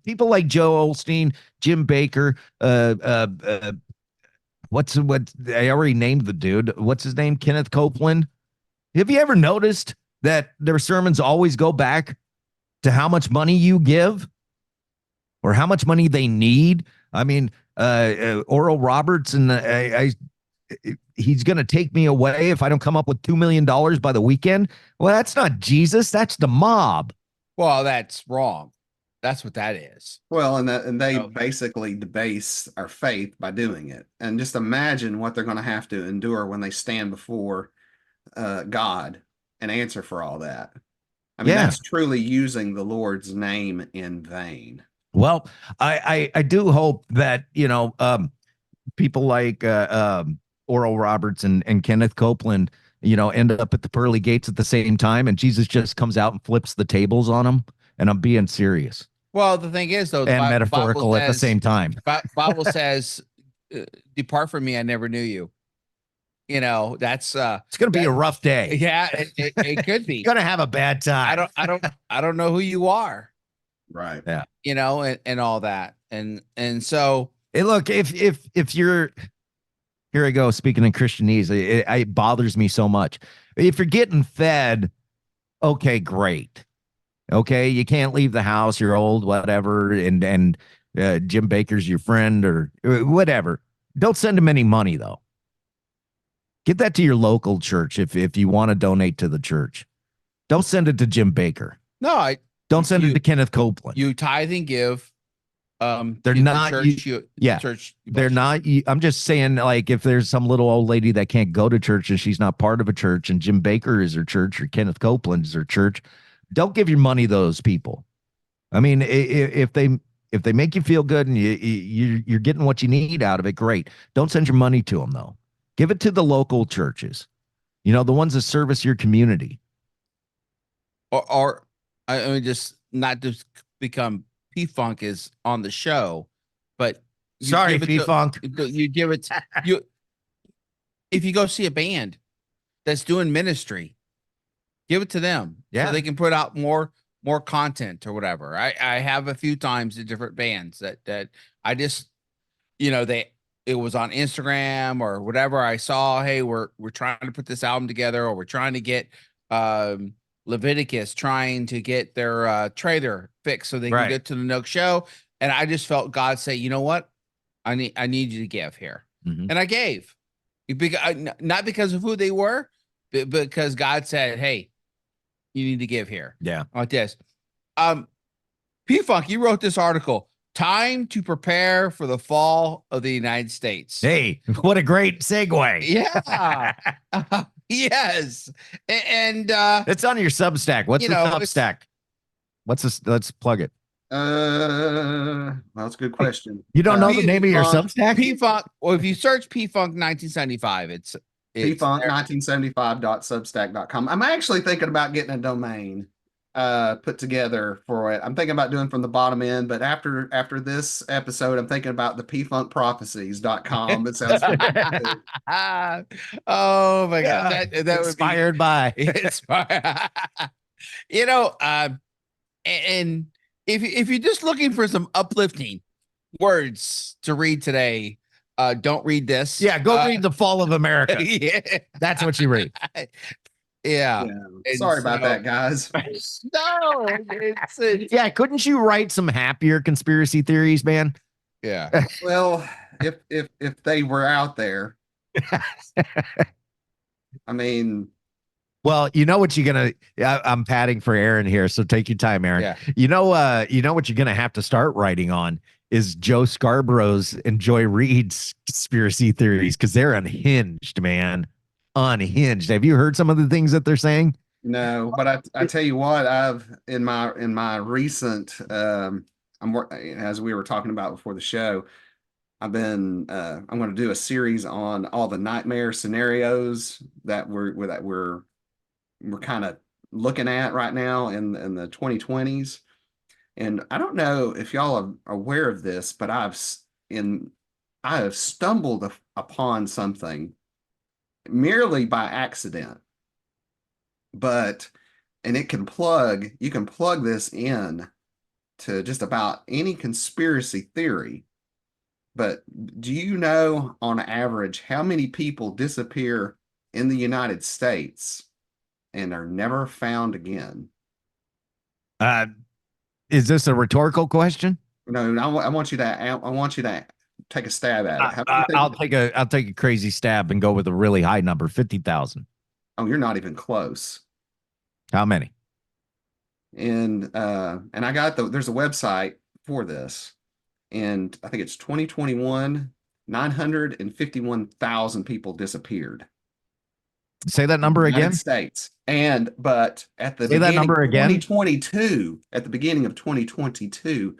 People like Joe Osteen, Jim Baker, what I already named the dude. What's his name? Kenneth Copeland. Have you ever noticed that their sermons always go back to how much money you give or how much money they need? I mean, Oral Roberts and he's going to take me away if I don't come up with $2 million by the weekend. Well, that's not Jesus. That's the mob. Well, that's wrong. That's what that is. Well, and they basically debase our faith by doing it. And just imagine what they're going to have to endure when they stand before God and answer for all that. I mean, that's truly using the Lord's name in vain. Well, I do hope that, people like Oral Roberts and Kenneth Copeland, end up at the pearly gates at the same time, and Jesus just comes out and flips the tables on them. And I'm being serious. Well, the thing is, though, and metaphorical at the same time. Bible says, "Depart from me, I never knew you." That's it's going to be a rough day. Yeah, it could be. Going to have a bad time. I don't know who you are. Right. Yeah. And all that, and so. Hey, look, if you're here, I go speaking in Christianese. It bothers me so much. If you're getting fed, okay, great. Okay, you can't leave the house. You're old, whatever, and Jim Baker's your friend or whatever. Don't send him any money though. Get that to your local church if you want to donate to the church. Don't send it to Jim Baker. No, don't send it to Kenneth Copeland. You tithe and give They're the not church. yeah, Church. they're not. I'm just saying, like, if there's some little old lady that can't go to church and she's not part of a church, and Jim Baker is her church or Kenneth Copeland is her church, don't give your money to those people. I mean, if they make you feel good and you're getting what you need out of it, great. Don't send your money to them though. Give it to the local churches. You know, the ones that service your community. Or I mean, just not just become P-Funk is on the show, but Sorry, P-Funk. You give it you if you go see a band that's doing ministry, give it to them. Yeah. So they can put out more content or whatever. I have a few times the different bands that I just, you know, it was on Instagram or whatever. I saw, hey, we're trying to put this album together, or we're trying to get Leviticus trying to get their trailer fixed so they can get to the Nook show. And I just felt God say, you know what? I need you to give here. Mm-hmm. And I gave. Not because of who they were, but because God said, hey, you need to give here. Yeah. Like this. P-Funk, you wrote this article, Time to Prepare for the Fall of the United States. Hey, what a great segue. Yeah. Yes. And it's on your Substack. What's the Substack? What's this? Let's plug it. Well, that's a good question. You don't know the name of your Substack? P-Funk. Well, if you search P-Funk 1975, it's pfunk1975.substack.com. I'm actually thinking about getting a domain put together for it. I'm thinking about doing from the bottom end, but after this episode, I'm thinking about the pfunkprophecies.com. It sounds oh my God. That inspired by inspired. You know, and if you're just looking for some uplifting words to read today, don't read this. Yeah, go read The Fall of America. Yeah. That's what you read. Yeah. Sorry about that, guys. No, yeah, couldn't you write some happier conspiracy theories, man? Yeah. Well, if they were out there, I mean, well, you know what you're gonna. I'm padding for Aaron here, so take your time, Aaron. Yeah. You know what you're gonna have to start writing on is Joe Scarborough's and Joy Reid's conspiracy theories, because they're unhinged, man. Unhinged. Have you heard some of the things that they're saying? No, but I tell you what, I've in my recent as we were talking about before the show, I'm going to do a series on all the nightmare scenarios that we're kind of looking at right now in the 2020s. And I don't know if y'all are aware of this, but I have stumbled upon something merely by accident. And you can plug this in to just about any conspiracy theory. But do you know on average how many people disappear in the United States and are never found again? Is this a rhetorical question? No, I want you to take a stab at it. I'll take a crazy stab and go with a really high number, 50,000. Oh, you're not even close. How many? And I got there's a website for this, and I think it's 2021, 951,000 people disappeared. Say that number again. United States. But at the beginning of 2022, at the beginning of 2022,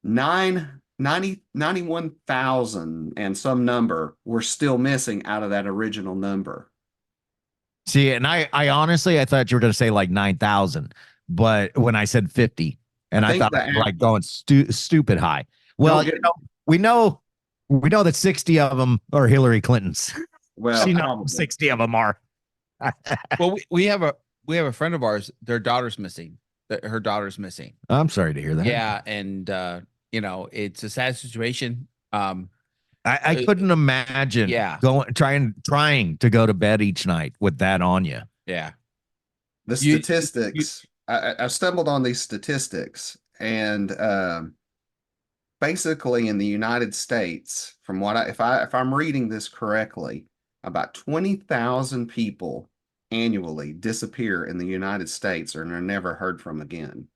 91,000 and some number were still missing out of that original number. See, and I honestly, I thought you were going to say like 9,000, but when I said 50, and I thought like going stupid high. Well, we know that 60 of them are Hillary Clinton's. Well, 60 of them are. Well, we have a friend of ours. Their daughter's missing. Her daughter's missing. I'm sorry to hear that. Yeah, and it's a sad situation. I couldn't imagine trying to go to bed each night with that on you. Yeah. The statistics, I stumbled on these statistics, and basically in the United States, from what if I'm reading this correctly, about 20,000 people annually disappear in the United States and are never heard from again.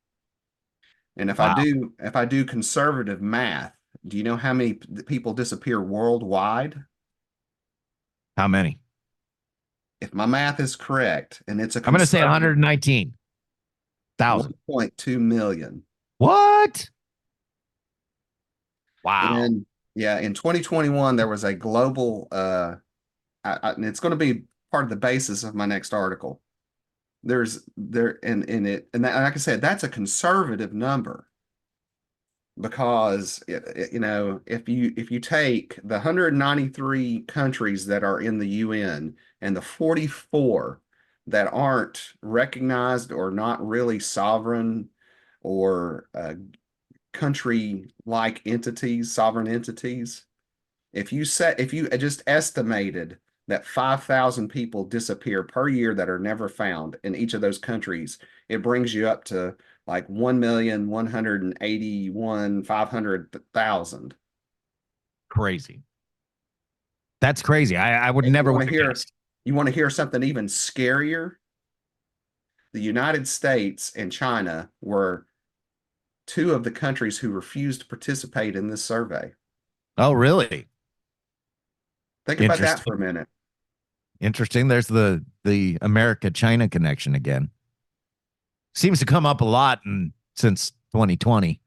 And Wow. if I do conservative math, do you know how many people disappear worldwide? How many? If my math is correct, and it's a I'm going to say conservative 119,000. 1.2 million. What? Wow. And yeah, in 2021, there was a global, and it's going to be part of the basis of my next article. There's there in it, and that, like I said, that's a conservative number because you know, if you take the 193 countries that are in the UN and the 44 that aren't recognized or not really sovereign or country-like entities, sovereign entities, if you just estimated that 5,000 people disappear per year that are never found in each of those countries, it brings you up to like 1,181,500,000. Crazy. That's crazy. I would And never would have guessed. you want to hear something even scarier? The United States and China were two of the countries who refused to participate in this survey. Oh, really? Think about that for a minute. Interesting. There's the America-China connection again. Seems to come up a lot since 2020.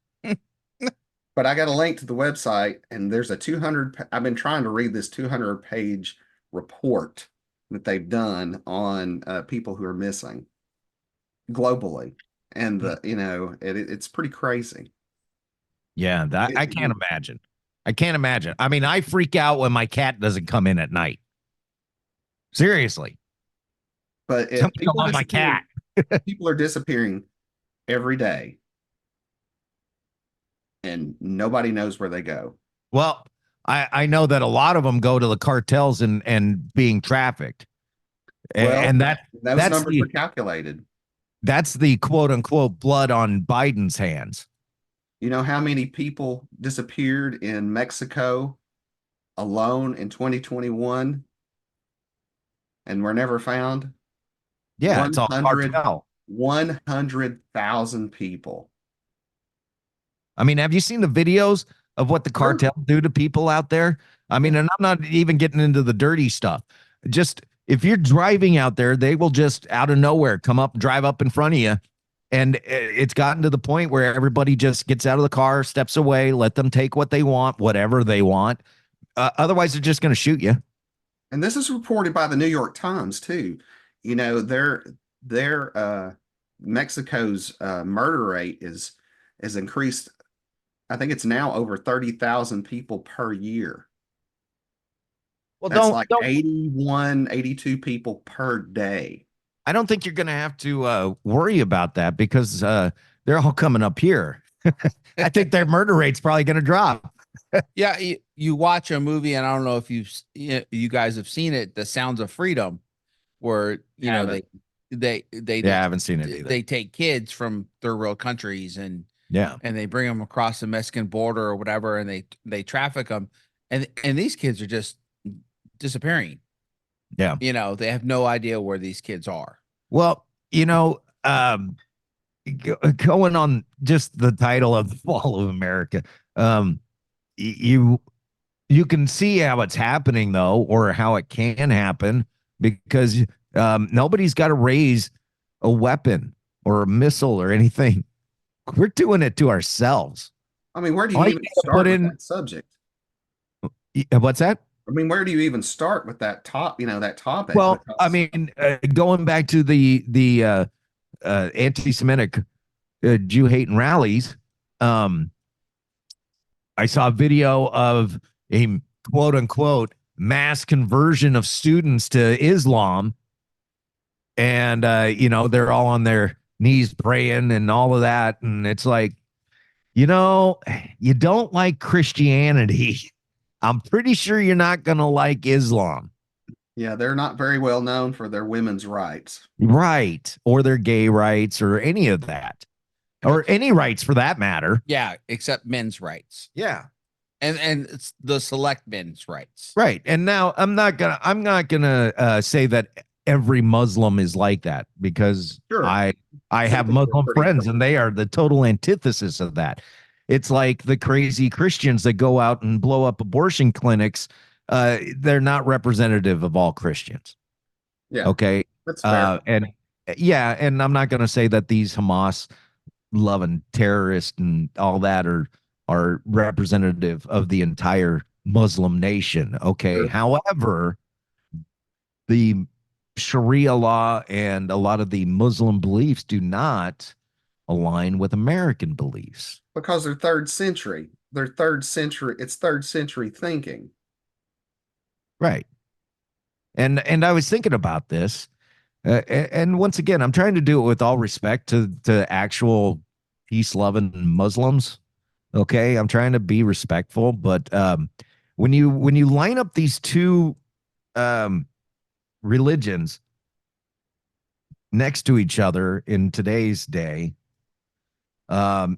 But I got a link to the website, and there's a 200. I've been trying to read this 200-page report that they've done on people who are missing globally, and you know, it's pretty crazy. Yeah, I can't imagine. I can't imagine. I mean, I freak out when my cat doesn't come in at night. Seriously. But people on my cat. People are disappearing every day, and nobody knows where they go. Well, I know that a lot of them go to the cartels and being trafficked. Well, and those that's numbers are calculated. That's the quote unquote blood on Biden's hands. You know how many people disappeared in Mexico alone in 2021 and were never found? Yeah, it's all cartel. 100,000 people. I mean, have you seen the videos of what the cartel do to people out there? I mean, and I'm not even getting into the dirty stuff. Just if you're driving out there, they will just out of nowhere come up, drive up in front of you. And it's gotten to the point where everybody just gets out of the car, steps away, let them take what they want, whatever they want. Otherwise, they're just going to shoot you. And this is reported by the New York Times too. You know, their Mexico's murder rate is increased. I think it's now over 30,000 people per year. Well, that's 81, 82 people per day. I don't think you're going to have to worry about that because they're all coming up here. I think their murder rate's probably going to drop. Yeah, you watch a movie, and I don't know if you guys have seen it, The Sounds of Freedom, where I haven't seen it either. They take kids from third world countries and they bring them across the Mexican border or whatever, and they traffic them, and these kids are just disappearing. Yeah, you know, they have no idea where these kids are. Well, you know, going on just the title of The Fall of America, you can see how it's happening though, or how it can happen, because nobody's got to raise a weapon or a missile or anything. We're doing it to ourselves. I mean, where do you even start with that subject? What's that? I mean, where do you even start with that that topic? Well, I mean, going back to the anti-Semitic Jew hating rallies, I saw a video of a quote unquote mass conversion of students to Islam, and you know, they're all on their knees praying and all of that, and it's like, you know, you don't like Christianity. I'm pretty sure you're not going to like Islam. Yeah, they're not very well known for their women's rights. Right. Or their gay rights or any of that. Or any rights for that matter. Yeah, except men's rights. Yeah. And it's the select men's rights. Right. And now I'm not gonna say that every Muslim is like that, because Sure. I Some have people are Muslim pretty friends, crazy. and they are the total antithesis of that. It's like the crazy Christians that go out and blow up abortion clinics. They're not representative of all Christians. Yeah, Okay. that's fair. And yeah, and I'm not going to say that these Hamas loving terrorists and all that are representative of the entire Muslim nation. Okay. Sure. However, the Sharia law and a lot of the Muslim beliefs do not align with American beliefs. Because they're third century. They're third century. It's third century thinking. Right. And I was thinking about this, and once again, I'm trying to do it with all respect to actual peace-loving Muslims. Okay, I'm trying to be respectful, but when you line up these two religions next to each other in today's day, I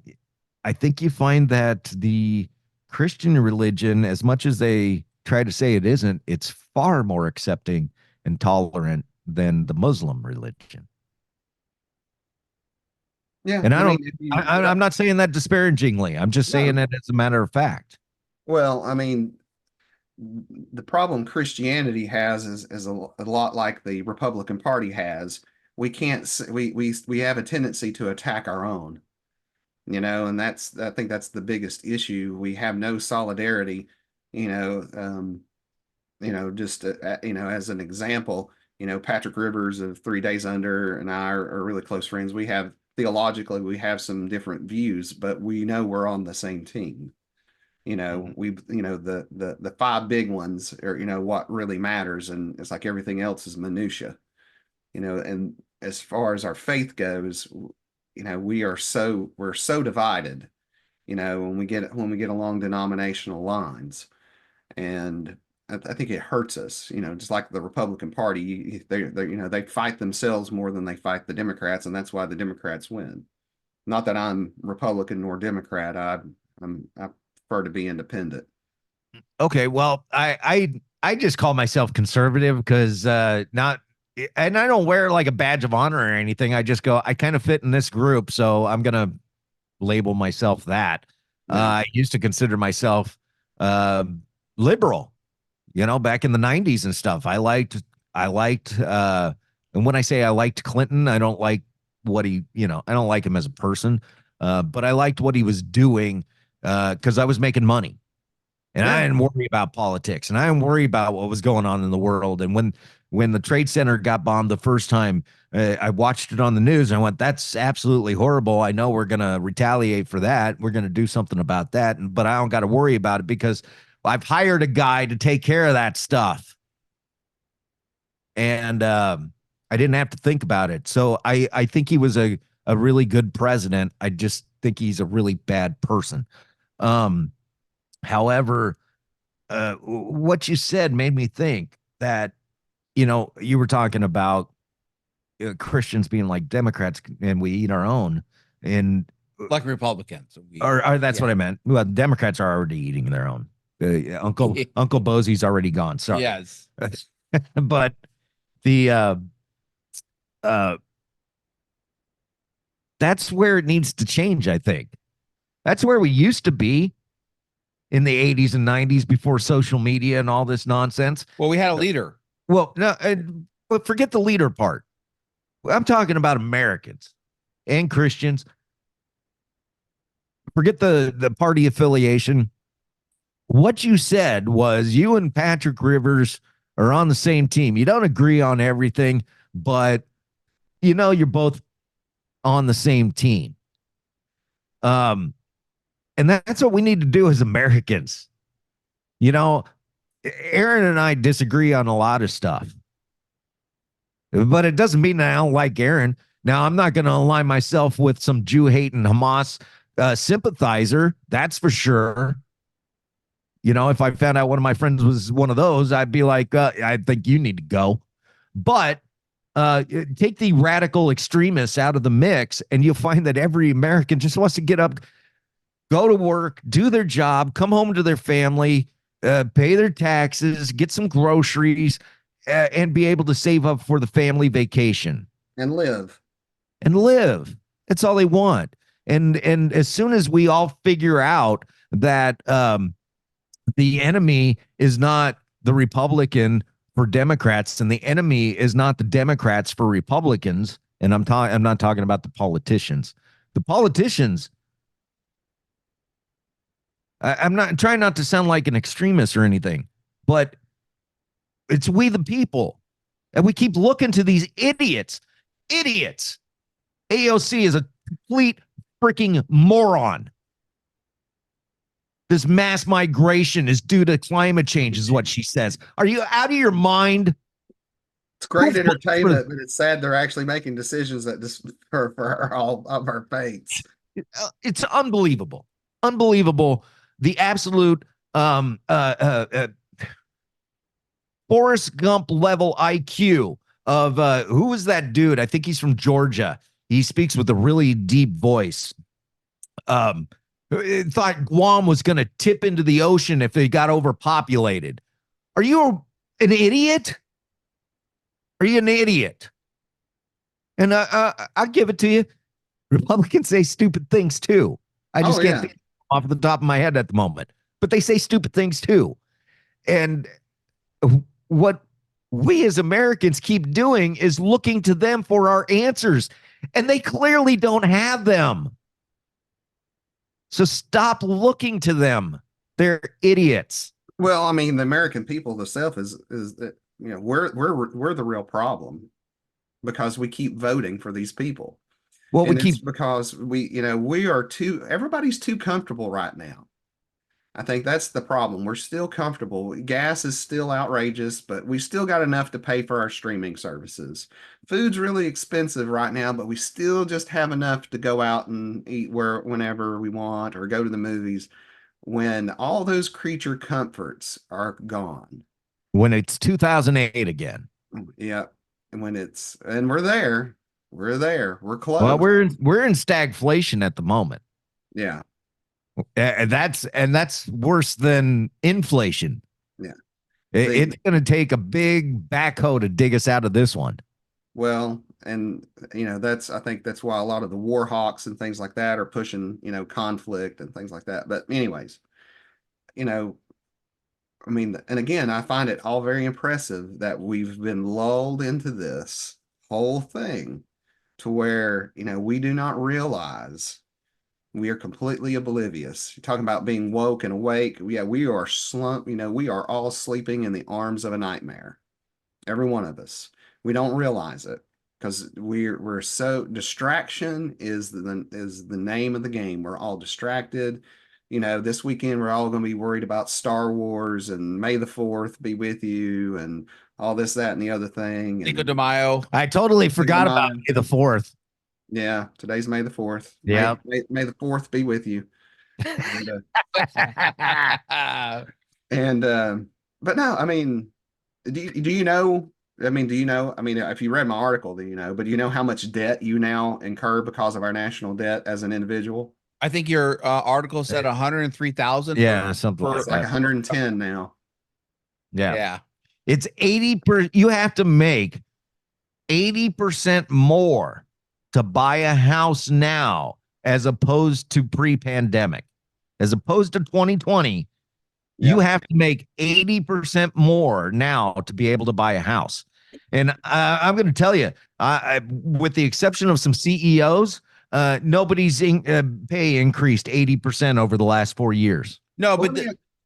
think you find that the Christian religion, as much as they try to say it isn't, it's far more accepting and tolerant than the Muslim religion. Yeah. And I don't, mean, if you- I'm not saying that disparagingly. I'm just saying it as a matter of fact. Well, I mean, the problem Christianity has is a lot like the Republican Party has. We can't we have a tendency to attack our own, and I think that's the biggest issue. We have no solidarity, just as an example, Patrick Rivers of 3 Days Under and I are really close friends. We have theologically we have some different views, but we know we're on the same team. The five big ones are what really matters, and it's like everything else is minutia. And as far as our faith goes, we're so divided, when we get along denominational lines, and I think it hurts us, just like the Republican Party. They fight themselves more than they fight the Democrats, and that's why the Democrats win. Not that I'm Republican nor Democrat. I prefer to be independent. Okay, well, I just call myself conservative because not, and I don't wear like a badge of honor or anything. I just go, I kind of fit in this group, so I'm gonna label myself that. I used to consider myself liberal, back in the 90s and stuff. I liked, and when I say I liked Clinton, I don't like what he, I don't like him as a person, but I liked what he was doing because I was making money. And I didn't worry about politics, and I didn't worry about what was going on in the world. And when the Trade Center got bombed the first time, I watched it on the news and I went, that's absolutely horrible. I know we're going to retaliate for that. We're going to do something about that. But I don't got to worry about it because I've hired a guy to take care of that stuff. And I didn't have to think about it. So I think he was a really good president. I just think he's a really bad person. However, what you said made me think that, you were talking about Christians being like Democrats and we eat our own, and Like Republicans. or that's what I meant. Well, Democrats are already eating their own. Uncle Bosie's already gone. Sorry. Yes. But the that's where it needs to change, I think. That's where we used to be in the 80s and 90s before social media and all this nonsense. Well, we had a leader. Well, no, but forget the leader part. I'm talking about Americans and Christians. Forget the party affiliation. What you said was you and Patrick Rivers are on the same team. You don't agree on everything, but you're both on the same team. And that's what we need to do as Americans. Aaron and I disagree on a lot of stuff, but it doesn't mean that I don't like Aaron. Now, I'm not going to align myself with some Jew-hating Hamas sympathizer. That's for sure. If I found out one of my friends was one of those, I'd be like, I think you need to go. But take the radical extremists out of the mix, and you'll find that every American just wants to get up, go to work, do their job, come home to their family, pay their taxes, get some groceries, and be able to save up for the family vacation And live. and live. That's all they want. And as soon as we all figure out that the enemy is not the Republican for Democrats, and the enemy is not the Democrats for Republicans, and I'm not talking about the politicians. The politicians, I'm not trying not to sound like an extremist or anything, but it's we the people. And we keep looking to these idiots. AOC is a complete freaking moron. This mass migration is due to climate change, is what she says. Are you out of your mind? It's great entertainment, but it's sad they're actually making decisions that just for all of our fates. It's unbelievable. Unbelievable. The absolute Forrest Gump level IQ of who is that dude? I think he's from Georgia. He speaks with a really deep voice. Thought Guam was going to tip into the ocean if they got overpopulated. Are you an idiot? Are you an idiot? And I'll give it to you. Republicans say stupid things too. I just can't think off the top of my head at the moment, but they say stupid things too. And what we as Americans keep doing is looking to them for our answers, and they clearly don't have them. So stop looking to them. They're idiots. Well, I mean, the American people themselves is that, you know, we're the real problem because we keep voting for these people. Well, and it's because everybody's too comfortable right now. I think that's the problem. We're still comfortable. Gas is still outrageous, but we still got enough to pay for our streaming services. Food's really expensive right now, but we still just have enough to go out and eat whenever we want or go to the movies. When all those creature comforts are gone. When it's 2008 again. Yeah. And we're there. We're close. Well, we're in stagflation at the moment. Yeah. And that's worse than inflation. Yeah. It's going to take a big backhoe to dig us out of this one. Well, and I think that's why a lot of the war hawks and things like that are pushing, conflict and things like that. But anyways, I mean, and again, I find it all very impressive that we've been lulled into this whole thing to where, we do not realize we are completely oblivious. You're talking about being woke and awake. Yeah, we are we are all sleeping in the arms of a nightmare. Every one of us. We don't realize it because we're so distraction is the name of the game. We're all distracted. This weekend we're all going to be worried about Star Wars and May the 4th be with you and all this, that, and the other thing. Cinco de Mayo. I totally forgot about May the 4th. Yeah, today's May the 4th. Yeah. May the 4th be with you. But no, I mean, do you know? I mean, if you read my article, but do you know how much debt you now incur because of our national debt as an individual? I think your article said 103,000. Yeah, something like it's like 110 now. Yeah. It's 80%. You have to make 80% more to buy a house now as opposed to pre-pandemic. As opposed to 2020, you have to make 80% more now to be able to buy a house. And I'm going to tell you, with the exception of some CEOs, nobody's pay increased 80% over the last 4 years. No, but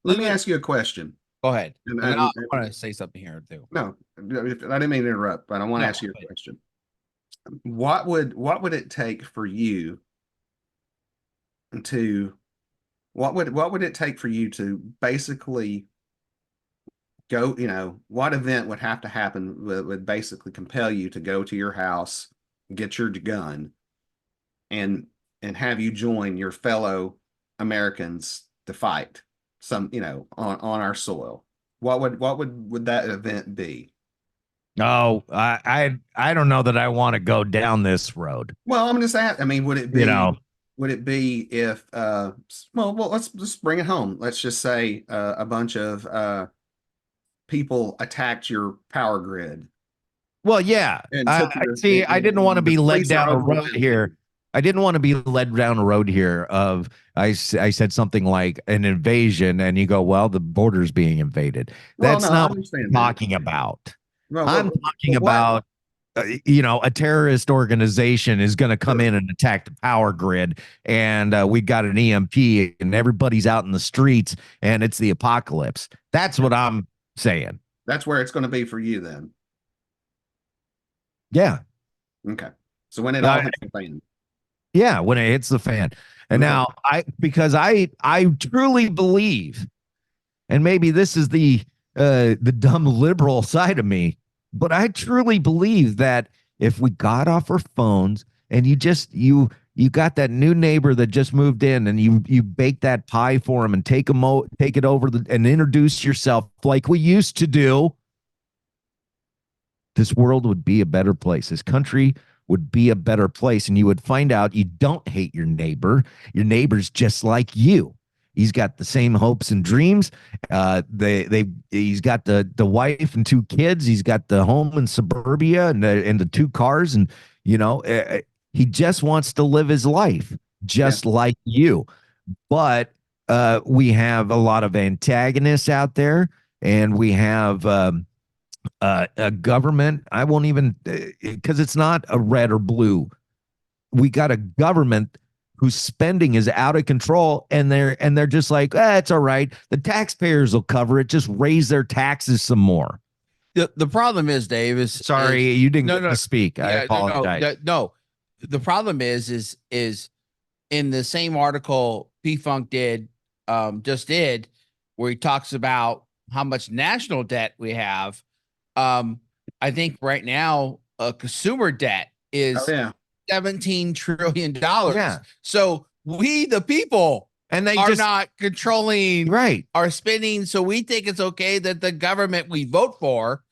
let me ask you a question. Go ahead. And I want to say something here too. No, I didn't mean to interrupt, but I want to ask you a question. What would it take for you to what would it take for you to basically go, what event would have to happen would basically compel you to go to your house, get your gun, and have you join your fellow Americans to fight on our soil? What would that event be? Oh, I don't know that I want to go down this road. Well, I'm just asking. I mean, would it be? Would it be if? Well, let's just bring it home. Let's just say a bunch of people attacked your power grid. Well, yeah. And I took your- see. I didn't want to the be led police are down a road overwhelmed. here. I didn't want to be led down a road here of I said something like an invasion, and you go, well, the border's being invaded. Well, That's no, I not what understand I'm that. talking about. Well, I'm talking but what- about, a terrorist organization is going to come in and attack the power grid, and we got an EMP, and everybody's out in the streets, and it's the apocalypse. That's what I'm saying. That's where it's going to be for you then. Yeah. Okay. So when it No, all hits the fan. Yeah, when it hits the fan. And Okay. now because I truly believe, and maybe this is the dumb liberal side of me, but I truly believe that if we got off our phones and you got that new neighbor that just moved in, and you bake that pie for him and take it over and introduce yourself like we used to do, this world would be a better place. This country would be a better place, and you would find out you don't hate your neighbor. Your neighbor's just like you. He's got the same hopes and dreams. He's got the wife and 2 kids. He's got the home in suburbia and the 2 cars, and he just wants to live his life just like you. But we have a lot of antagonists out there, and we have a government. I won't even, because it's not a red or blue. We got a government whose spending is out of control, and they're just like, it's all right. The taxpayers will cover it. Just raise their taxes some more. The problem is, Dave, Sorry, you didn't get to speak. I apologize. No, the problem is in the same article P-Funk just did, where he talks about how much national debt we have. I think right now consumer debt is $17 trillion. Yeah. So we, the people, and they are not controlling our spending. So we think it's okay that the government we vote for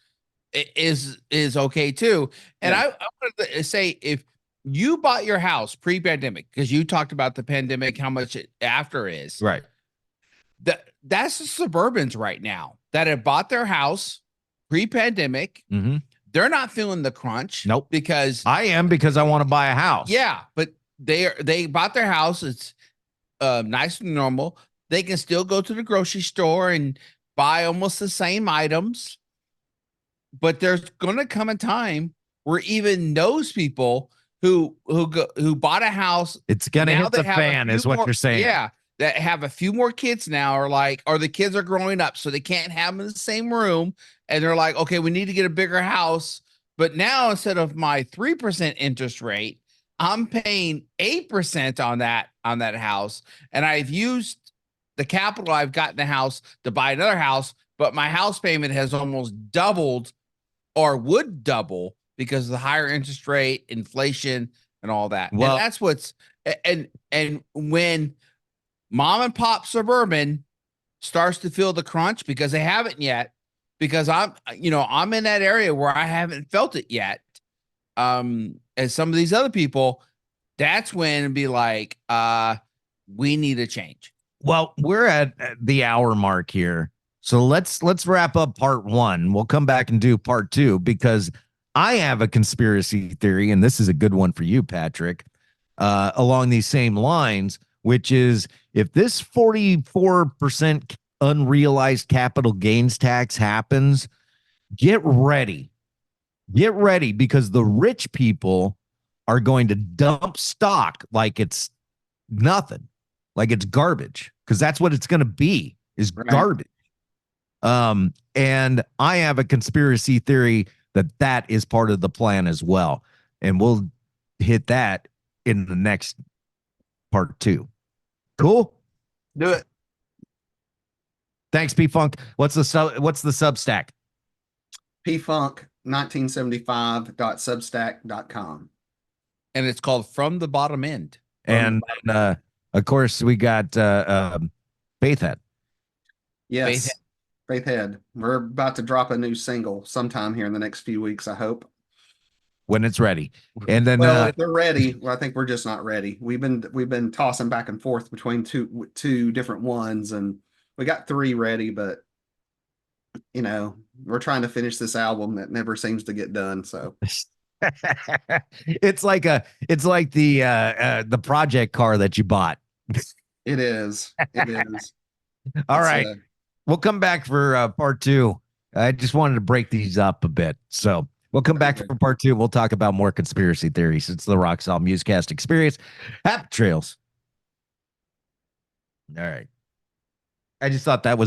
is okay too. And I wanted to say, if you bought your house pre-pandemic, because you talked about the pandemic, how much it after is right. That's the suburbans right now that have bought their house pre-pandemic. Mm-hmm. They're not feeling the crunch. Nope. Because I am, because I want to buy a house. Yeah, but they bought their house. It's nice and normal. They can still go to the grocery store and buy almost the same items. But there's going to come a time where even those people who bought a house, it's going to hit the fan, is what you're saying. Yeah, that have a few more kids now, or the kids are growing up, so they can't have them in the same room. And they're like, okay, we need to get a bigger house. But now, instead of my 3% interest rate, I'm paying 8% on that house. And I've used the capital I've got in the house to buy another house, but my house payment has almost doubled, or would double, because of the higher interest rate, inflation, and all that. Well, and that's what's and when mom and pop suburban starts to feel the crunch, because they haven't yet, because I'm in that area where I haven't felt it yet. As some of these other people, that's when it'd be like, we need a change. Well, we're at the hour mark here. So let's wrap up part 1. We'll come back and do part 2, because I have a conspiracy theory, and this is a good one for you, Patrick, along these same lines, which is, if this 44% unrealized capital gains tax happens, get ready, because the rich people are going to dump stock like it's nothing, like it's garbage, because that's what it's going to be, is garbage. And I have a conspiracy theory that is part of the plan as well, and we'll hit that in the next part 2. Cool. Do it. Thanks, P-Funk. What's the Substack? pfunk1975.substack.com. And it's called From the Bottom End. And of course, we got Faithhead. Yes, Faithhead. We're about to drop a new single sometime here in the next few weeks, I hope, when it's ready. And then if they're ready, well, I think we're just not ready. We've been tossing back and forth between two different ones, and we got 3 ready, but you know, we're trying to finish this album that never seems to get done. So it's like the project car that you bought. it is. It is. All It's, right. We'll come back for part 2. I just wanted to break these up a bit. So we'll come back for part 2. We'll talk about more conspiracy theories. It's the Rock Solid MUZKAST Experience. Happy trails. All right. I just thought that was